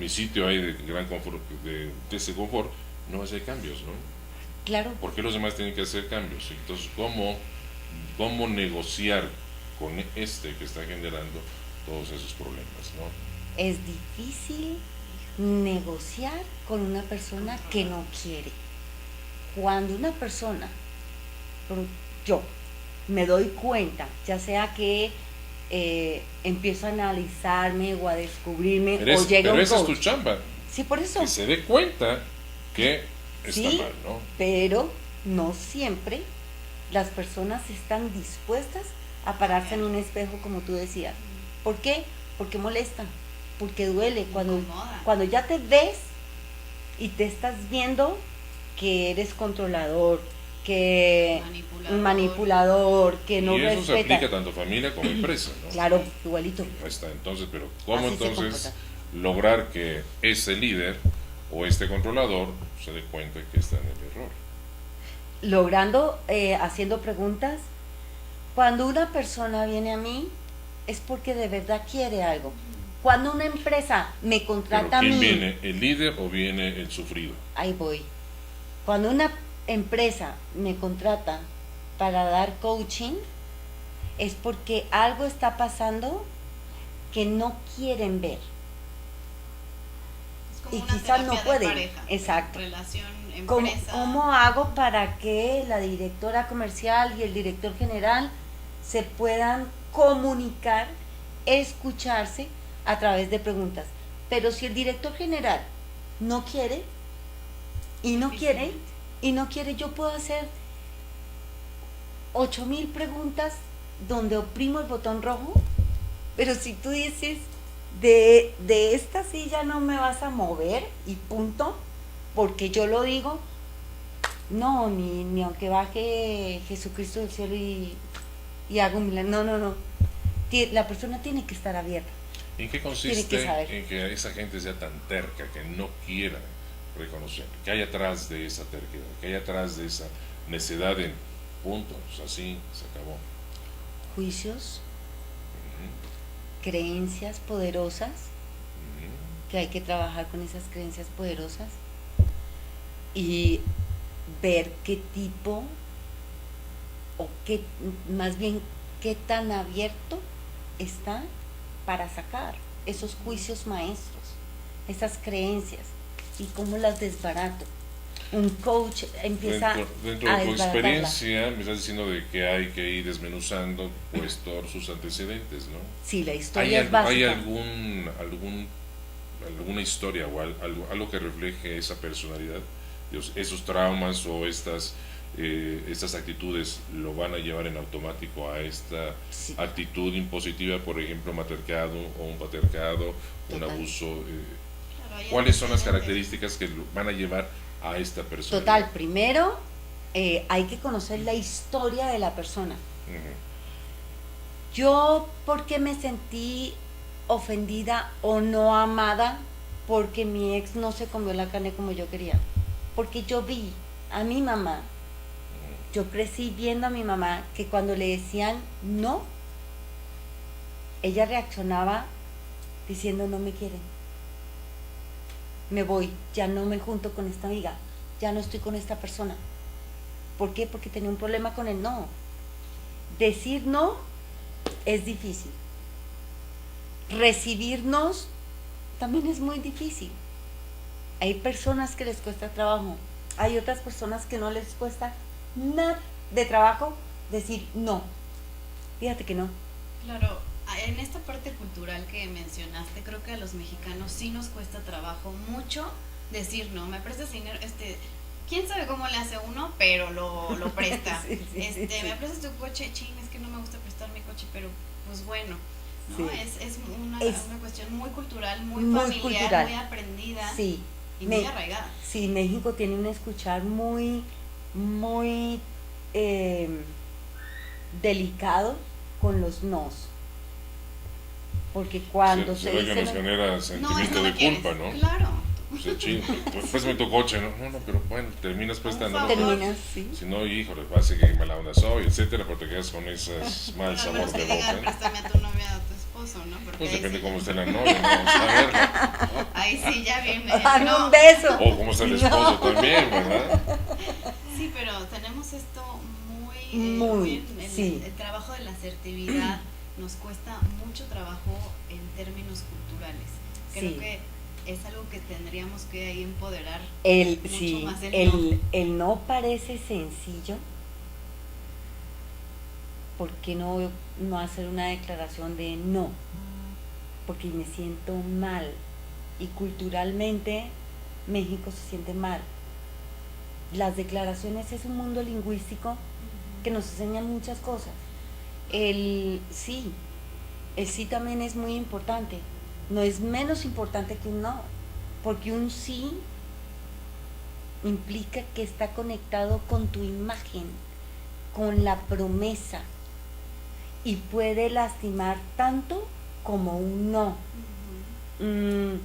Speaker 1: mi sitio ahí de gran confort, de ese confort, no hacer cambios, ¿no?
Speaker 3: Claro,
Speaker 1: ¿Por qué los demás tienen que hacer cambios? Entonces, ¿cómo negociar con este que está generando todos esos problemas, ¿no?
Speaker 3: es difícil negociar con una persona que no quiere. Cuando una persona, yo me doy cuenta, ya sea que empiezo a analizarme o a descubrirme
Speaker 1: Pero,
Speaker 3: o llega un
Speaker 1: esa es tu
Speaker 3: coach.
Speaker 1: chamba,
Speaker 3: Sí, por eso.
Speaker 1: que se dé cuenta que está
Speaker 3: Sí,
Speaker 1: mal, ¿no?
Speaker 3: pero no siempre las personas están dispuestas a pararse en un espejo como tú decías. ¿Por qué? Porque molesta, porque duele.
Speaker 2: Incomoda.
Speaker 3: Cuando ya te ves y te estás viendo que eres controlador, que manipulador, que no
Speaker 1: y eso se
Speaker 3: respeta.
Speaker 1: aplica tanto a familia como a empresa, ¿no?
Speaker 3: Claro, igualito.
Speaker 1: Ahí está, entonces, pero ¿cómo
Speaker 3: Así se
Speaker 1: entonces
Speaker 3: comporta.
Speaker 1: lograr que ese líder o este controlador se dé cuenta que está en el error?
Speaker 3: Logrando, haciendo preguntas. Cuando una persona viene a mí es porque de verdad quiere algo. Cuando una empresa me
Speaker 1: Pero
Speaker 3: contrata a
Speaker 1: ¿quién
Speaker 3: mí,
Speaker 1: viene? ¿El líder o viene el sufrido?
Speaker 3: ahí voy. Cuando una empresa me contrata para dar coaching, es porque algo está pasando que no quieren ver.
Speaker 2: como
Speaker 3: y
Speaker 2: una
Speaker 3: quizás no
Speaker 2: terapia de
Speaker 3: puede.
Speaker 2: pareja,
Speaker 3: Exacto.
Speaker 2: relación
Speaker 3: ¿Cómo,
Speaker 2: empresa.
Speaker 3: cómo hago para que la directora comercial y el director general se puedan comunicar, escucharse a través de preguntas? Pero si el director general no quiere, y no quiere, y no quiere, yo puedo hacer 8.000 preguntas donde oprimo el botón rojo, pero si tú dices, de esta silla no me vas a mover y punto, porque yo lo digo, no, ni aunque baje Jesucristo del cielo y haga un milagro, no. La persona tiene que estar abierta.
Speaker 1: ¿En qué
Speaker 3: Tiene
Speaker 1: consiste
Speaker 3: que saber.
Speaker 1: en que esa gente sea tan terca, que no quiera reconocer? ¿Qué hay atrás de esa terquedad? ¿Qué hay atrás de esa necedad en puntos? Así se acabó.
Speaker 3: Juicios,
Speaker 1: Ujú,
Speaker 3: creencias poderosas,
Speaker 1: ujú.
Speaker 3: que hay que trabajar con esas creencias poderosas y ver qué tipo o qué, más bien, qué tan abierto está para sacar esos juicios maestros, esas creencias y cómo las desbarato. Un coach empieza
Speaker 1: Dentro
Speaker 3: a
Speaker 1: de tu
Speaker 3: desbaratarla.
Speaker 1: experiencia, me estás diciendo de que hay que ir desmenuzando pues todos sus antecedentes, ¿no?
Speaker 3: Sí, la
Speaker 1: ¿Hay,
Speaker 3: historia es básica.
Speaker 1: hay alguna historia o algo que refleje esa personalidad? Esos traumas o estas actitudes lo van a llevar en automático a esta
Speaker 3: Sí.
Speaker 1: actitud impositiva, por ejemplo, matriarcado o un patriarcado, un
Speaker 3: Total.
Speaker 1: abuso.
Speaker 2: Claro, hay
Speaker 1: ¿Cuáles son las
Speaker 2: antecedentes.
Speaker 1: características que lo van a llevar a esta persona?
Speaker 3: Total, primero hay que conocer la historia de la persona.
Speaker 1: Ujú.
Speaker 3: Yo, ¿por qué me sentí ofendida o no amada? Porque mi ex no se comió la carne como yo quería. Porque yo vi a mi mamá, yo crecí viendo a mi mamá que cuando le decían no, ella reaccionaba diciendo no me quieren. Me voy, ya no me junto con esta amiga, ya no estoy con esta persona. ¿Por qué? Porque tenía un problema con el no. Decir no es difícil. Recibirnos también es muy difícil. Hay personas que les cuesta trabajo, hay otras personas que no les cuesta nada de trabajo decir no. Fíjate que no.
Speaker 2: Claro, en esta parte cultural que mencionaste, creo que a los mexicanos sí nos cuesta trabajo mucho decir no. Me prestas dinero, quién sabe cómo le hace uno, pero lo presta.
Speaker 3: Sí.
Speaker 2: Me prestas tu coche, ching, es que no me gusta prestar mi coche, pero pues bueno, ¿no?
Speaker 3: Sí.
Speaker 2: Es una cuestión muy cultural, muy
Speaker 3: Muy
Speaker 2: familiar,
Speaker 3: cultural.
Speaker 2: muy aprendida
Speaker 3: Sí.
Speaker 2: y muy arraigada.
Speaker 3: Sí, México tiene un escuchar muy delicado con los nos. Porque cuando
Speaker 1: Se ve que nos
Speaker 3: no,
Speaker 1: genera sentimiento de culpa, ¿no?
Speaker 2: Claro.
Speaker 1: O sea, ching, pues préstame tu coche, ¿no? No, pero bueno, terminas prestando.
Speaker 2: Por favor.
Speaker 3: terminas, sí.
Speaker 1: Si no, híjole, parece que mala onda soy, etcétera, pero te quedas con ese mal
Speaker 2: Pero
Speaker 1: sabor
Speaker 2: no
Speaker 1: de
Speaker 2: que digan,
Speaker 1: boca.
Speaker 2: préstame a tu novia, a tu esposo, ¿no? Porque
Speaker 1: Pues
Speaker 2: ahí
Speaker 1: depende
Speaker 2: sí,
Speaker 1: cómo esté la novia, ¿no? Vamos a verla.
Speaker 2: ahí sí ya viene.
Speaker 3: Dame
Speaker 2: no.
Speaker 3: un beso.
Speaker 1: O cómo está el esposo también, ¿verdad?
Speaker 2: Sí, pero tenemos esto muy,
Speaker 3: Muy,
Speaker 2: el,
Speaker 3: sí.
Speaker 2: el trabajo de la asertividad nos cuesta mucho trabajo en términos culturales. Creo
Speaker 3: Sí.
Speaker 2: que es algo que tendríamos que ahí empoderar mucho
Speaker 3: Sí,
Speaker 2: más el
Speaker 3: el no parece sencillo. ¿Por qué no hacer una declaración de no? Porque me siento mal. Y culturalmente México se siente mal. Las declaraciones es un mundo lingüístico que nos enseña muchas cosas. El sí también es muy importante. No es menos importante que un no, porque un sí implica que está conectado con tu imagen, con la promesa, y puede lastimar tanto como un no.
Speaker 2: Sí.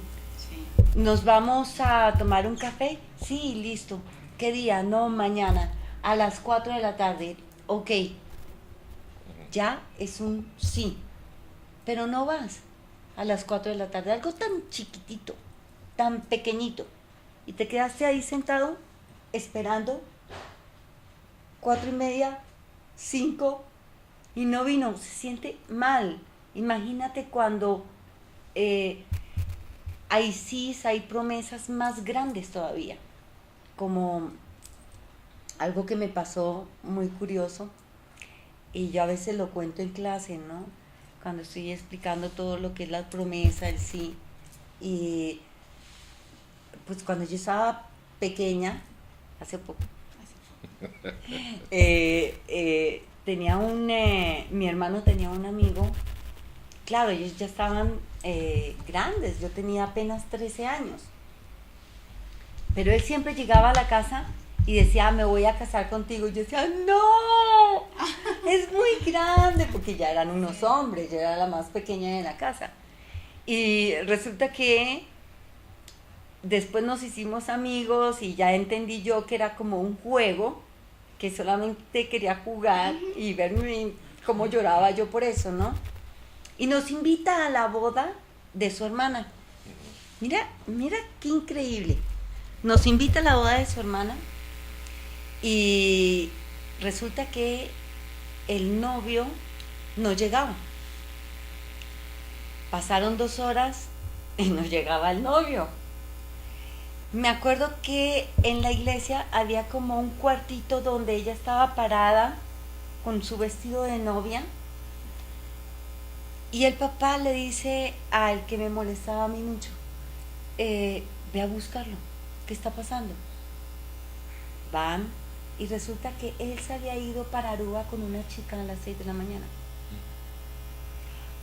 Speaker 3: ¿Nos vamos a tomar un café? Sí, listo. ¿Qué día? No, mañana, a las 4 de la tarde. Ok, ya es un sí, pero no vas a las 4 de la tarde, algo tan chiquitito, tan pequeñito, y te quedaste ahí sentado esperando 4:30, 5, y no vino. Se siente mal. Imagínate cuando hay sí, hay promesas más grandes todavía, como algo que me pasó muy curioso, y yo a veces lo cuento en clase, ¿no? Cuando estoy explicando todo lo que es la promesa, el sí, y pues cuando yo estaba pequeña, hace poco, tenía mi hermano tenía un amigo, claro, ellos ya estaban grandes, yo tenía apenas 13 años, pero él siempre llegaba a la casa y decía, me voy a casar contigo, y yo decía, no, es muy grande, porque ya eran unos hombres, yo era la más pequeña de la casa, y resulta que después nos hicimos amigos y ya entendí yo que era como un juego, que solamente quería jugar y verme cómo lloraba yo por eso, ¿no? Y nos invita a la boda de su hermana. Mira qué increíble. Nos invita a la boda de su hermana y resulta que el novio no llegaba. Pasaron 2 horas y no llegaba el novio. Me acuerdo que en la iglesia había como un cuartito donde ella estaba parada con su vestido de novia, y el papá le dice al que me molestaba a mí mucho, ve a buscarlo, ¿qué está pasando? Van, y resulta que él se había ido para Aruba con una chica a las 6 de la mañana.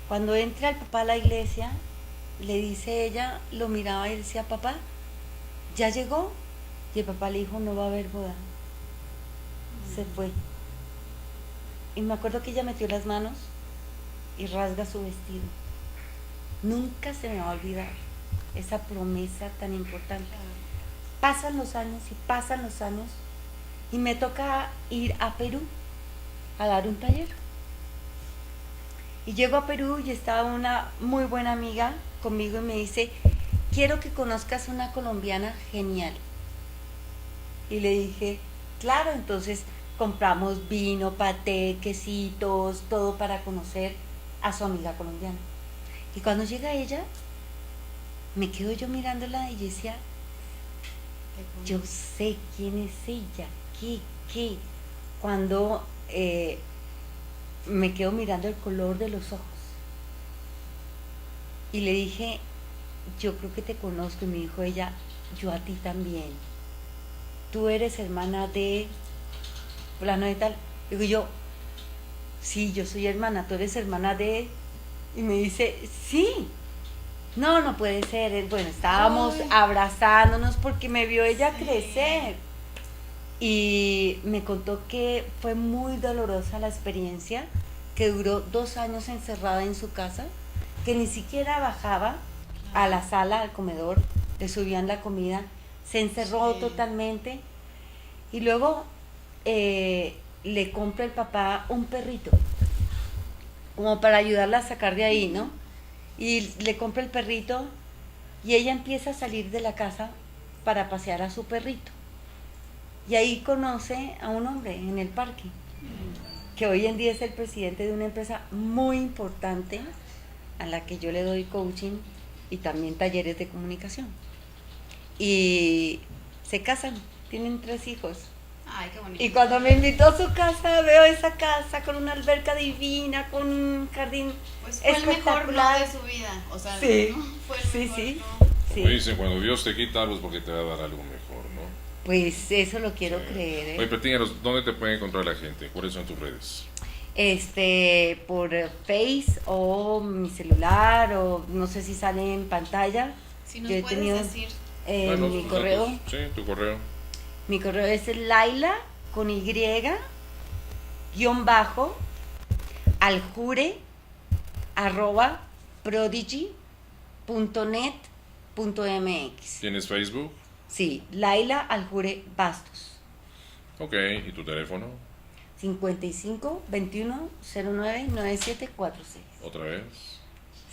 Speaker 3: Cuando entra el papá a la iglesia, le dice ella, lo miraba y decía, papá, ¿ya llegó? Y el papá le dijo, no va a haber boda. Se fue. Y me acuerdo que ella metió las manos y rasga su vestido. Nunca se me va a olvidar esa promesa tan importante. Pasan los años y pasan los años y me toca ir a Perú a dar un taller. Y llego a Perú y estaba una muy buena amiga conmigo y me dice, quiero que conozcas una colombiana genial. Y le dije, claro, entonces compramos vino, paté, quesitos, todo para conocer a su amiga colombiana. Y cuando llega ella, me quedo yo mirándola y decía, yo sé quién es ella, qué. Cuando me quedo mirando el color de los ojos. Y le dije, yo creo que te conozco. Y me dijo ella, yo a ti también. Tú eres hermana de fulano de tal. Digo yo, sí, yo soy hermana. Tú eres hermana de... Y me dice, sí. No puede ser. Bueno, estábamos abrazándonos porque me vio ella crecer. Y me contó que fue muy dolorosa la experiencia, que duró 2 años encerrada en su casa, que ni siquiera bajaba a la sala, al comedor, le subían la comida, se encerró totalmente, y luego le compra el papá un perrito, como para ayudarla a sacar de ahí, ¿no? Y le compra el perrito, y ella empieza a salir de la casa para pasear a su perrito, y ahí conoce a un hombre en el parque, que hoy en día es el presidente de una empresa muy importante, a la que yo le doy coaching y también talleres de comunicación. Y se casan, tienen 3 hijos.
Speaker 2: Ay, qué bonito.
Speaker 3: Y cuando me invitó a su casa, veo esa casa con una alberca divina, con un jardín
Speaker 2: pues fue el mejor no de su vida. O sea,
Speaker 3: sí,
Speaker 2: ¿no? Fue el mejor no.
Speaker 3: Sí.
Speaker 1: Oye, dicen, cuando Dios te quita algo es porque te va a dar algo mejor, ¿no?
Speaker 3: Pues eso lo quiero creer.
Speaker 1: Oye, platícanos, ¿dónde te puede encontrar la gente? ¿Cuáles son tus redes?
Speaker 3: Por Face o mi celular, o no sé si sale en pantalla.
Speaker 2: Si nos puedes decir.
Speaker 3: Mi correo.
Speaker 1: Datos. Sí, tu correo.
Speaker 3: Mi correo es Laila con Y _aljure @prodigy.net.mx.
Speaker 1: ¿Tienes Facebook?
Speaker 3: Sí, Laila Aljure Bastos.
Speaker 1: Ok, ¿y tu teléfono?
Speaker 3: 55 21 09 9746.
Speaker 1: ¿Otra vez?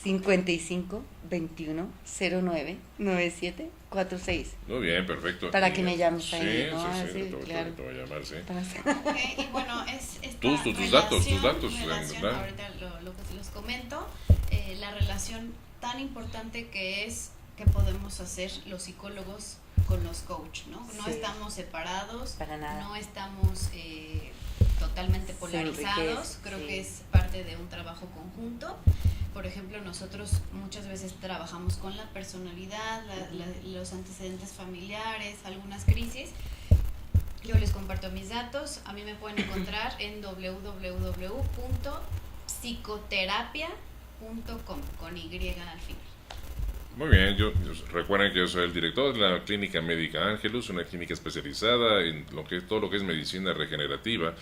Speaker 3: 55 21 09 9746.
Speaker 1: Muy bien, perfecto.
Speaker 3: Para que me llames ahí,
Speaker 1: sí,
Speaker 3: ¿no?
Speaker 1: sí,
Speaker 3: Sí, claro.
Speaker 1: te voy a llamar, sí.
Speaker 2: Ok, y bueno, es esta
Speaker 1: Tus datos,
Speaker 2: relación,
Speaker 1: ¿verdad?
Speaker 2: ahorita lo que les comento, la relación tan importante que es qué podemos hacer los psicólogos con los coach, ¿no? No
Speaker 3: Sí.
Speaker 2: estamos separados,
Speaker 3: Para nada.
Speaker 2: no estamos totalmente
Speaker 3: Se
Speaker 2: polarizados,
Speaker 3: enriquece,
Speaker 2: creo
Speaker 3: sí.
Speaker 2: que es parte de un trabajo conjunto. Por ejemplo, nosotros muchas veces trabajamos con la personalidad, los antecedentes familiares, algunas crisis. Yo les comparto mis datos, a mí me pueden encontrar en www.psicoterapia.com con Y al final.
Speaker 1: Muy bien, recuerden que yo soy el director de la Clínica Médica Ángelus, una clínica especializada en todo lo que es medicina regenerativa,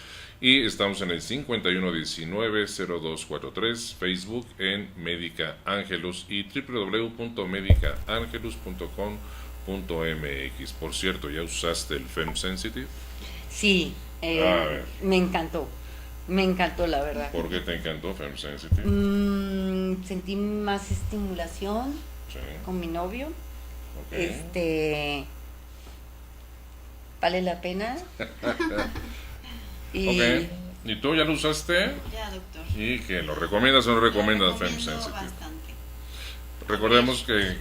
Speaker 1: y estamos en el 5119-0243, Facebook en Médica Ángelus y www.medicaangelus.com.mx. Por cierto, ¿ya usaste el Fem Sensitive?
Speaker 3: Sí,
Speaker 1: A ver.
Speaker 3: me encantó la verdad.
Speaker 1: ¿Por qué te encantó Fem Sensitive?
Speaker 3: Sentí más estimulación
Speaker 1: Sí,
Speaker 3: con mi novio.
Speaker 1: ok.
Speaker 3: Vale la pena. Y
Speaker 1: Ok. ¿Y tú ya lo usaste?
Speaker 2: Ya, doctor.
Speaker 1: ¿Y que lo recomiendas o no recomiendas Fem
Speaker 2: Recomiendo
Speaker 1: Sensitive?
Speaker 2: bastante.
Speaker 1: Recordemos que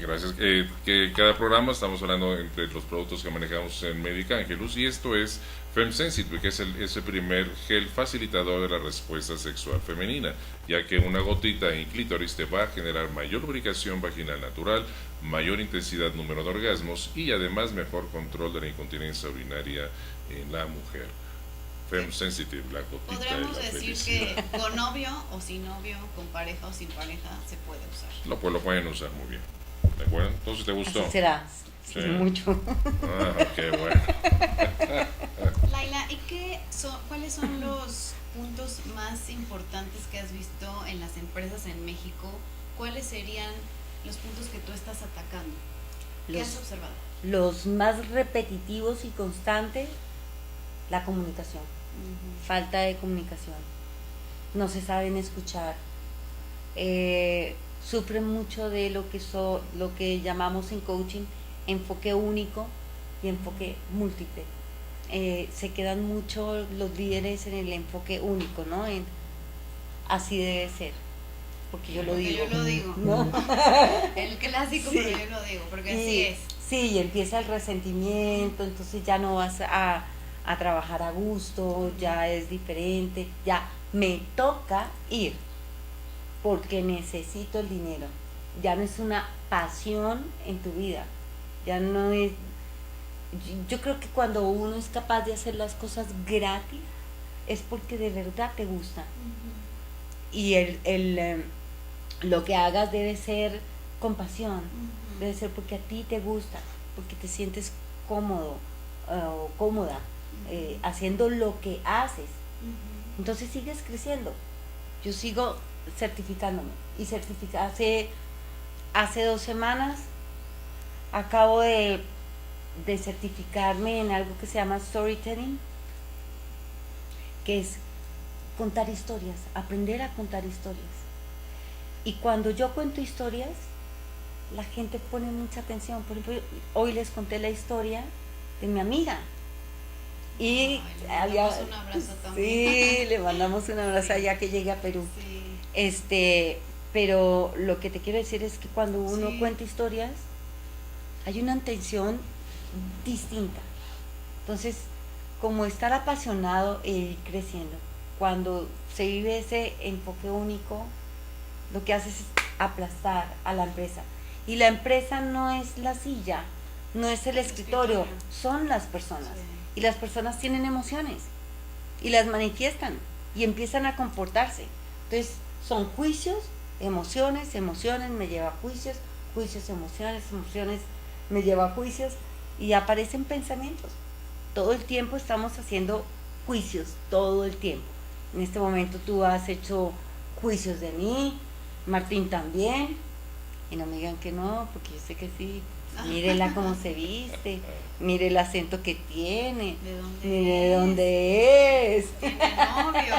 Speaker 1: cada programa estamos hablando entre los productos que manejamos en Médica Ángelus, y esto es Fem Sensitive, que es el primer gel facilitador de la respuesta sexual femenina, ya que una gotita en clítoris te va a generar mayor lubricación vaginal natural, mayor intensidad número de orgasmos y además mejor control de la incontinencia urinaria en la mujer. Fem Sensitive, la gotita de
Speaker 2: Podríamos
Speaker 1: la
Speaker 2: decir
Speaker 1: felicidad.
Speaker 2: que con novio o sin novio, con pareja o sin pareja, se puede usar.
Speaker 1: Lo pueden usar muy bien. ¿De acuerdo? Entonces, ¿te gustó?
Speaker 3: así será. Sí,
Speaker 1: Sí.
Speaker 3: mucho.
Speaker 1: Ah, qué bueno.
Speaker 2: Laila, ¿y cuáles son los puntos más importantes que has visto en las empresas en México? ¿Cuáles serían los puntos que tú estás atacando? ¿Qué has observado?
Speaker 3: Los más repetitivos y constantes, la comunicación. Falta de comunicación. No se saben escuchar. Sufren mucho de lo que llamamos en coaching enfoque único y enfoque múltiple. Se quedan mucho los líderes en el enfoque único, ¿no? Así debe ser, porque yo lo
Speaker 2: Porque
Speaker 3: digo.
Speaker 2: yo lo digo.
Speaker 3: ¿No?
Speaker 2: El clásico,
Speaker 3: Sí.
Speaker 2: pero yo lo digo, porque así es.
Speaker 3: Sí, y empieza el resentimiento, entonces ya no vas a trabajar a gusto, ya es diferente, ya me toca ir porque necesito el dinero. Ya no es una pasión en tu vida, ya no es. Yo creo que cuando uno es capaz de hacer las cosas gratis es porque de verdad te gusta. Y lo que hagas debe ser con pasión, debe ser porque a ti te gusta, porque te sientes cómodo o cómoda haciendo lo que haces. Entonces sigues creciendo. Yo sigo certificándome y hace 2 semanas acabo de certificarme en algo que se llama storytelling, que es contar historias, aprender a contar historias. Y cuando yo cuento historias, la gente pone mucha atención. Por ejemplo, hoy les conté la historia de mi amiga. Y
Speaker 2: Ay, le mandamos un abrazo también.
Speaker 3: sí, le mandamos un abrazo allá que llegue a Perú.
Speaker 2: Sí.
Speaker 3: Pero lo que te quiero decir es que cuando uno
Speaker 2: Sí.
Speaker 3: cuenta historias, hay una intención distinta. Entonces, como estar apasionado e ir creciendo. Cuando se vive ese enfoque único, lo que haces es aplastar a la empresa. Y la empresa no es la silla, no es el escritorio, son las personas.
Speaker 2: Sí.
Speaker 3: Y las personas tienen emociones y las manifiestan y empiezan a comportarse. Entonces, son juicios, emociones me lleva a juicios, emociones me lleva a juicios, y aparecen pensamientos. Todo el tiempo estamos haciendo juicios, todo el tiempo. En este momento tú has hecho juicios de mí, Martín también, y no me digan que no, porque yo sé que sí. Mírela cómo se viste, mire el acento que tiene,
Speaker 2: ¿De dónde
Speaker 3: mire
Speaker 2: es?
Speaker 3: dónde es.
Speaker 2: Tiene novio.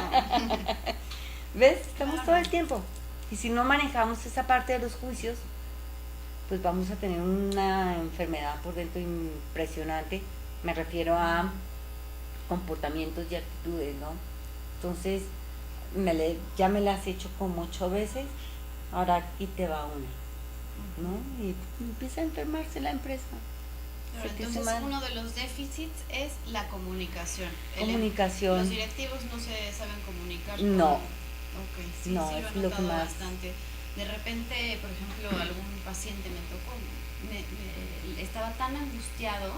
Speaker 3: ¿Ves? Estamos
Speaker 2: Claro.
Speaker 3: todo el tiempo. Y si no manejamos esa parte de los juicios, pues vamos a tener una enfermedad por dentro impresionante. Me refiero a comportamientos y actitudes, ¿no? Entonces, ya me las he hecho como 8 veces, ahora aquí te va una. ¿no? Y empieza a enfermarse la empresa.
Speaker 2: Claro,
Speaker 3: Sentirse
Speaker 2: entonces
Speaker 3: mal.
Speaker 2: uno de los déficits es la comunicación.
Speaker 3: Comunicación.
Speaker 2: Los directivos no se saben comunicar.
Speaker 3: No.
Speaker 2: Ok, sí,
Speaker 3: No,
Speaker 2: sí, lo he
Speaker 3: es lo que
Speaker 2: notado
Speaker 3: más.
Speaker 2: bastante. De repente, por ejemplo, algún paciente me tocó, estaba tan angustiado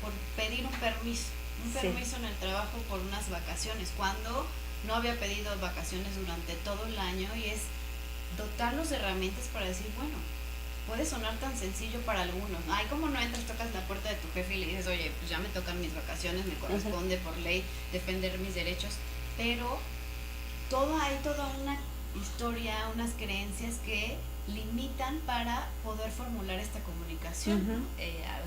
Speaker 2: por pedir un
Speaker 3: Sí.
Speaker 2: permiso en el trabajo por unas vacaciones, cuando no había pedido vacaciones durante todo el año, y es dotarlos de herramientas para decir, bueno, puede sonar tan sencillo para algunos. Ay, ¿cómo no entras, tocas la puerta de tu jefe y le dices, oye, pues ya me tocan mis vacaciones, me corresponde por ley defender mis derechos? Pero hay toda una historia, unas creencias que limitan para poder formular esta comunicación.
Speaker 3: Ujú.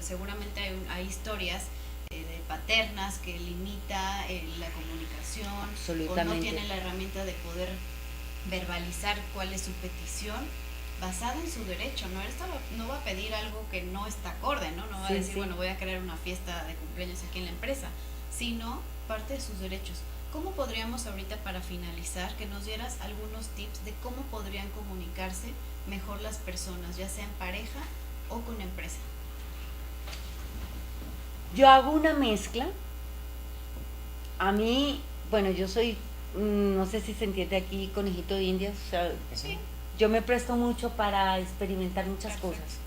Speaker 2: Seguramente hay historias de paternas que limita la comunicación, o no
Speaker 3: Absolutamente.
Speaker 2: tiene la herramienta de poder verbalizar cuál es su petición basada en su derecho, ¿no? Él no va a pedir algo que no está acorde, ¿no? No va a
Speaker 3: Sí,
Speaker 2: decir,
Speaker 3: sí.
Speaker 2: bueno, voy a crear una fiesta de cumpleaños aquí en la empresa, sino parte de sus derechos. ¿Cómo podríamos ahorita, para finalizar, que nos dieras algunos tips de cómo podrían comunicarse mejor las personas, ya sea en pareja o con empresa?
Speaker 3: Yo hago una mezcla. A mí, bueno, yo soy, no sé si se entiende aquí, conejito de indias, o sea,
Speaker 2: Sí.
Speaker 3: yo me presto mucho para experimentar muchas
Speaker 2: Perfecto.
Speaker 3: cosas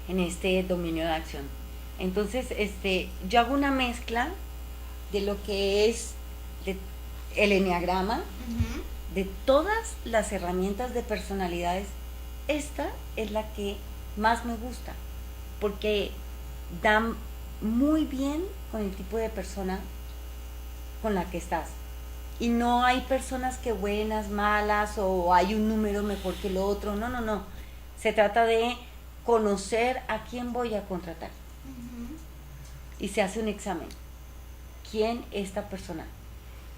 Speaker 3: en este dominio de acción. Entonces, yo hago una mezcla de lo que es el enneagrama,
Speaker 2: Ujú.
Speaker 3: de todas las herramientas de personalidades. Esta es la que más me gusta, porque da muy bien con el tipo de persona con la que estás. Y no hay personas que buenas, malas, o hay un número mejor que el otro. No, no, no. Se trata de conocer a quién voy a contratar.
Speaker 2: Ujú.
Speaker 3: Y se hace un examen. ¿Quién es esta persona?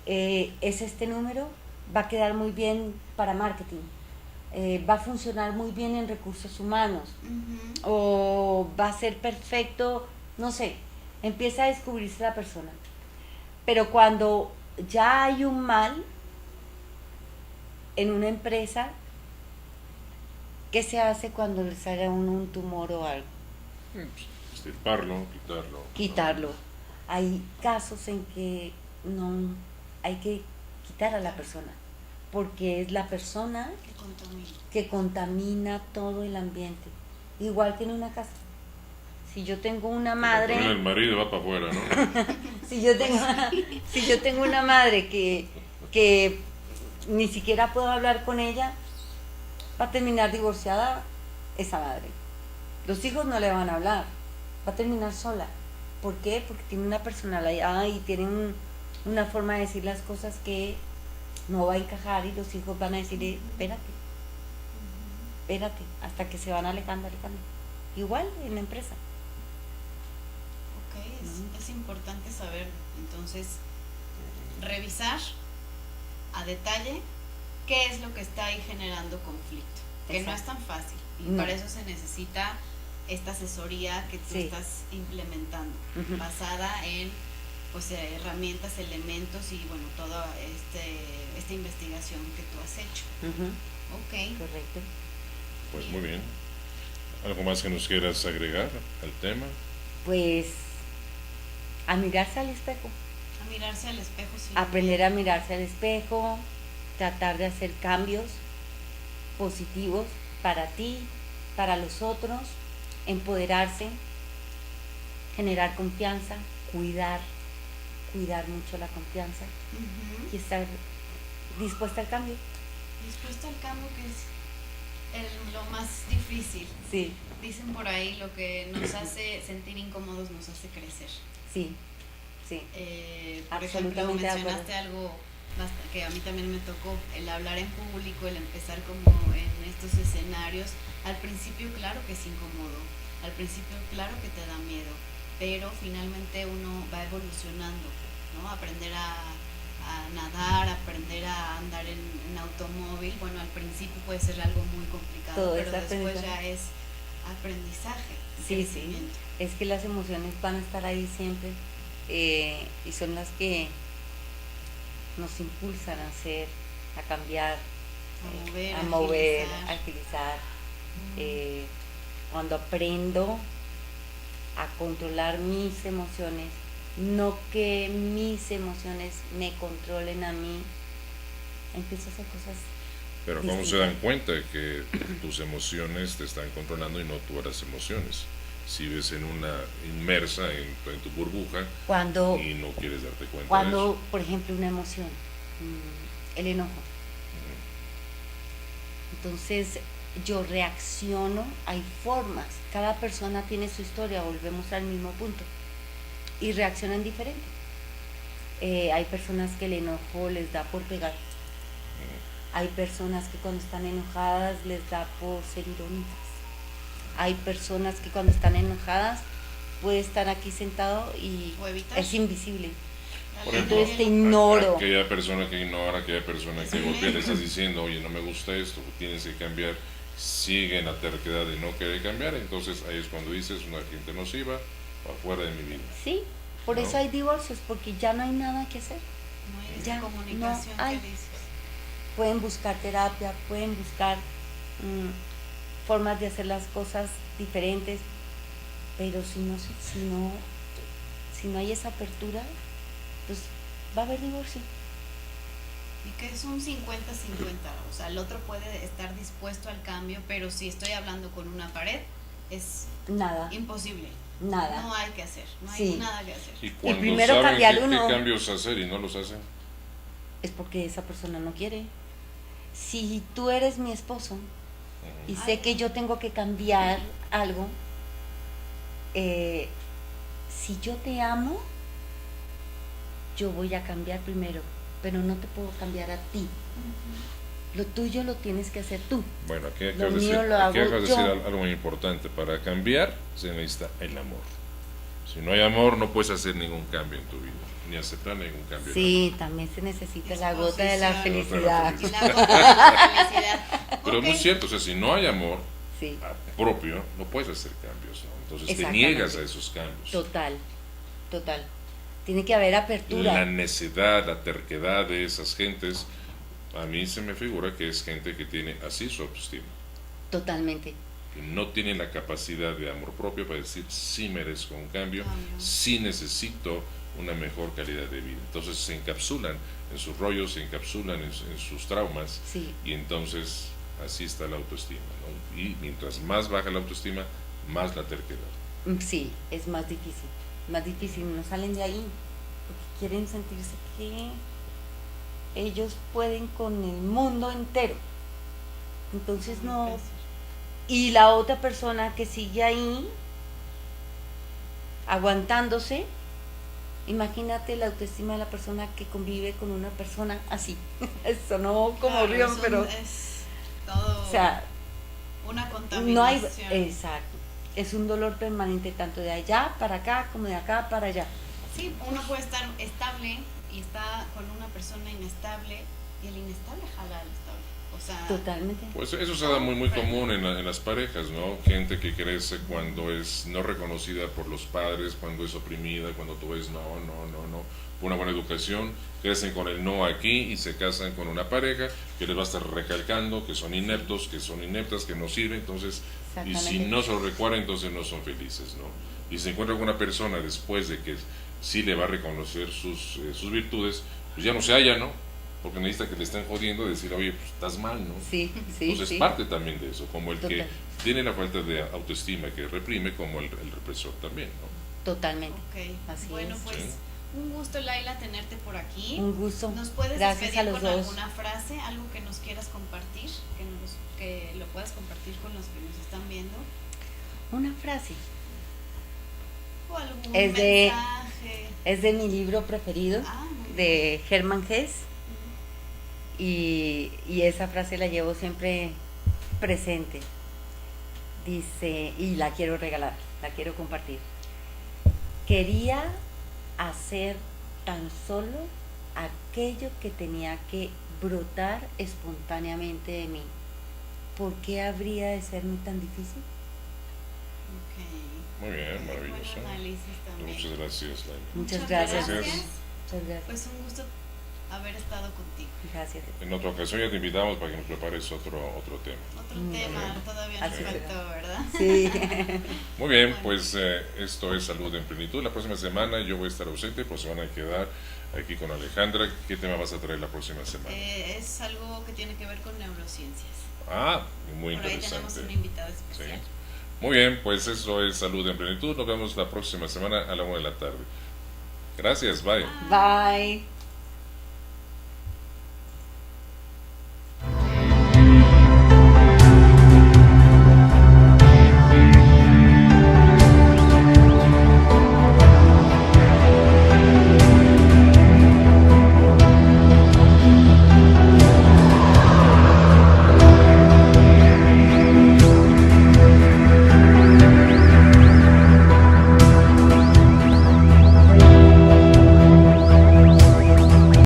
Speaker 3: ¿Es este número? Va a quedar muy bien para marketing. Va a funcionar muy bien en recursos humanos.
Speaker 2: Ujú.
Speaker 3: O va a ser perfecto, no sé. Empieza a descubrirse la persona. Pero cuando ya hay un mal en una empresa, ¿qué se hace cuando le sale a uno un tumor o algo?
Speaker 1: Estirparlo, quitarlo.
Speaker 3: Quitarlo. Hay casos en que no hay que quitar a la persona, porque es la persona
Speaker 2: Que contamina.
Speaker 3: que contamina todo el ambiente. Igual que en una casa. Si yo tengo una
Speaker 1: También
Speaker 3: madre,
Speaker 1: el marido va para afuera, ¿no?
Speaker 3: si yo tengo una madre que ni siquiera puedo hablar con ella, va a terminar divorciada esa madre. Los hijos no le van a hablar, va a terminar sola. ¿Por qué? Porque tiene una personalidad y tiene una forma de decir las cosas que no va a encajar, y los hijos van a decir, espérate, hasta que se van alejando. Igual en la empresa.
Speaker 2: Ok, es importante saber, entonces, revisar a detalle qué es lo que está ahí generando conflicto, que no es tan fácil, y
Speaker 3: No.
Speaker 2: para eso se necesita esta asesoría que tú
Speaker 3: Sí.
Speaker 2: estás implementando,
Speaker 3: Ujú.
Speaker 2: basada en pues herramientas, elementos y bueno, toda esta investigación que tú has hecho.
Speaker 3: Ujú,
Speaker 2: Ok.
Speaker 3: correcto.
Speaker 1: Pues muy bien. ¿Algo más que nos quieras agregar al tema?
Speaker 3: Pues a mirarse al espejo,
Speaker 2: A mirarse al espejo, sí.
Speaker 3: aprender a mirarse al espejo, tratar de hacer cambios positivos para ti, para los otros, empoderarse, generar confianza, cuidar mucho la confianza
Speaker 2: Ujú.
Speaker 3: y estar dispuesta al cambio.
Speaker 2: Dispuesto al cambio, que es lo más difícil.
Speaker 3: Sí,
Speaker 2: Dicen por ahí, lo que nos hace sentir incómodos nos hace crecer.
Speaker 3: sí, sí.
Speaker 2: Por ejemplo,
Speaker 3: Absolutamente de
Speaker 2: mencionaste
Speaker 3: acuerdo.
Speaker 2: algo que a mí también me tocó, el hablar en público, el empezar como en estos escenarios. Al principio, claro que es incómodo, al principio, claro que te da miedo, pero finalmente uno va evolucionando, ¿no? Aprender a nadar, aprender a andar en automóvil. Bueno, al principio puede ser algo muy complicado,
Speaker 3: Todo
Speaker 2: pero
Speaker 3: es
Speaker 2: después
Speaker 3: aprendizaje.
Speaker 2: ya es aprendizaje,
Speaker 3: Sí, sí.
Speaker 2: crecimiento.
Speaker 3: Es que las emociones van a estar ahí siempre, y son las que nos impulsan a hacer, a cambiar,
Speaker 2: A mover,
Speaker 3: a
Speaker 2: a
Speaker 3: mover,
Speaker 2: agilizar.
Speaker 3: a agilizar. Cuando aprendo a controlar mis emociones, no que mis emociones me controlen a mí, empiezo a hacer cosas.
Speaker 1: Pero ¿cómo se dan cuenta de que tus emociones te están controlando y no tú a las emociones? Si ves inmersa en tu burbuja
Speaker 3: Cuando,
Speaker 1: y no quieres darte cuenta de
Speaker 3: cuando
Speaker 1: eso.
Speaker 3: por ejemplo, una emoción, el enojo. Entonces yo reacciono, hay formas, cada persona tiene su historia, volvemos al mismo punto, y reaccionan diferente. Hay personas que el enojo les da por pegar, hay personas que cuando están enojadas les da por ser irónicas, hay personas que cuando están enojadas puede estar aquí sentado y es invisible.
Speaker 1: Por ejemplo,
Speaker 3: Entonces te ignoro.
Speaker 1: Aquella persona que ignora, aquella persona que golpea, le estás diciendo, oye, no me gusta esto, tienes que cambiar, sigue en la terquedad de no querer cambiar, entonces ahí es cuando dices, una gente nociva, afuera de mi vida.
Speaker 3: Sí, por
Speaker 1: ¿No?
Speaker 3: eso hay divorcios, porque ya no hay nada que hacer.
Speaker 2: No hay
Speaker 3: Ya
Speaker 2: esa comunicación
Speaker 3: no hay.
Speaker 2: que dices.
Speaker 3: Pueden buscar terapia, pueden buscar formas de hacer las cosas diferentes, pero si no hay esa apertura, pues va a haber divorcio.
Speaker 2: Y que es un 50-50, o sea, el otro puede estar dispuesto al cambio, pero si estoy hablando con una pared, es
Speaker 3: Nada,
Speaker 2: imposible.
Speaker 3: nada.
Speaker 2: No hay que hacer, no hay
Speaker 3: Sí.
Speaker 2: nada que hacer.
Speaker 1: Y cuando
Speaker 3: primero
Speaker 1: saben
Speaker 3: cambiar
Speaker 1: qué
Speaker 3: uno.
Speaker 1: cambios hacer y no los hacen,
Speaker 3: Es porque esa persona no quiere. Si tú eres mi esposo y sé que yo tengo que cambiar algo, si yo te amo, yo voy a cambiar primero, pero no te puedo cambiar a ti. Lo tuyo lo tienes que hacer tú.
Speaker 1: bueno, aquí
Speaker 3: Lo
Speaker 1: acabas de
Speaker 3: mío
Speaker 1: decir,
Speaker 3: lo
Speaker 1: aquí
Speaker 3: hago
Speaker 1: acabas de
Speaker 3: yo.
Speaker 1: decir algo muy importante. Para cambiar se necesita el amor. Si no hay amor, no puedes hacer ningún cambio en tu vida, ni aceptar ningún cambio.
Speaker 3: Sí, también se necesita la gota de la
Speaker 2: Disposición.
Speaker 3: felicidad.
Speaker 2: Y la gota de la felicidad.
Speaker 1: Pero es muy
Speaker 2: Ok.
Speaker 1: cierto, o sea, si no hay amor
Speaker 3: Sí,
Speaker 1: propio, no puedes hacer cambios, ¿no? Entonces te
Speaker 3: Exactamente.
Speaker 1: niegas a esos cambios.
Speaker 3: total. Tiene que haber apertura.
Speaker 1: La necedad, la terquedad de esas gentes, a mí se me figura que es gente que tiene así su autoestima,
Speaker 3: Totalmente.
Speaker 1: que no tiene la capacidad de amor propio para decir sí merezco un cambio, sí necesito una mejor calidad de vida. Entonces se encapsulan en sus rollos, se encapsulan en sus traumas,
Speaker 3: Sí,
Speaker 1: y entonces así está la autoestima, ¿no? Y mientras más baja la autoestima, más la terquedad.
Speaker 3: sí, es más difícil, no salen de ahí, porque quieren sentirse que ellos pueden con el mundo entero. Entonces no, y la otra persona que sigue ahí aguantándose, imagínate la autoestima de la persona que convive con una persona así. Eso no como
Speaker 2: Claro,
Speaker 3: río, pero
Speaker 2: es todo
Speaker 3: o sea,
Speaker 2: una contaminación.
Speaker 3: no hay, exacto, es un dolor permanente tanto de allá para acá como de acá para allá.
Speaker 2: Sí, uno puede estar estable y está con una persona inestable y el inestable jala al estable. O sea,
Speaker 3: Totalmente.
Speaker 1: Pues eso se da muy común en las parejas, ¿no? Gente que crece cuando es no reconocida por los padres, cuando es oprimida, cuando tú ves no, por una buena educación, crecen con el no aquí y se casan con una pareja que les va a estar recalcando que son ineptos, que son ineptas, que no sirven, entonces, y si
Speaker 3: Exactamente.
Speaker 1: no se lo recuerda, entonces no son felices, ¿no? Y se encuentra con una persona después de que sí le va a reconocer sus virtudes, pues ya no se halla, ¿no? Porque necesita que le estén jodiendo y decir, oye, pues estás mal, ¿no?
Speaker 3: Sí, sí,
Speaker 1: Entonces
Speaker 3: sí.
Speaker 1: parte también de eso, como el
Speaker 3: Total.
Speaker 1: que tiene la falta de autoestima que reprime, como el represor también, ¿no?
Speaker 3: Totalmente.
Speaker 2: ok.
Speaker 3: Así
Speaker 2: Bueno,
Speaker 3: es.
Speaker 2: pues
Speaker 1: Sí.
Speaker 2: un gusto, Laila, tenerte por aquí.
Speaker 3: Un gusto.
Speaker 2: ¿Nos puedes
Speaker 3: Gracias a
Speaker 2: despedir
Speaker 3: los
Speaker 2: con
Speaker 3: dos.
Speaker 2: alguna frase, algo que nos quieras compartir, que lo puedas compartir con los que nos están viendo?
Speaker 3: Una frase.
Speaker 2: O algún
Speaker 3: Es de-
Speaker 2: mensaje.
Speaker 3: Es de mi libro preferido,
Speaker 2: Muy bien.
Speaker 3: de Hermann Hesse, y esa frase la llevo siempre presente. Dice, y la quiero regalar, la quiero compartir. Quería hacer tan solo aquello que tenía que brotar espontáneamente de mí. ¿Por qué habría de serme tan difícil?
Speaker 2: Ok.
Speaker 1: Muy bien, maravilloso.
Speaker 2: Buen análisis también.
Speaker 1: Muchas gracias, Laila.
Speaker 3: Muchas gracias.
Speaker 1: Gracias.
Speaker 3: Muchas gracias.
Speaker 2: Pues un gusto haber estado contigo.
Speaker 3: Gracias.
Speaker 1: En otra ocasión ya te invitamos para que nos prepares otro tema.
Speaker 2: Otro tema todavía nos
Speaker 3: Así será.
Speaker 2: faltó, ¿verdad?
Speaker 3: Sí.
Speaker 1: Muy bien, pues esto es Salud en Plenitud. La próxima semana yo voy a estar ausente, pues se van a quedar aquí con Alejandra. ¿Qué tema vas a traer la próxima semana?
Speaker 2: Es algo que tiene que ver con neurociencias.
Speaker 1: Ah, muy
Speaker 2: Por ahí tenemos
Speaker 1: interesante.
Speaker 2: una invitada
Speaker 1: Sí.
Speaker 2: especial.
Speaker 1: Muy bien, pues eso es Salud en Plenitud. Nos vemos la próxima semana a la 1 de la tarde. Gracias, bye.
Speaker 3: Bye.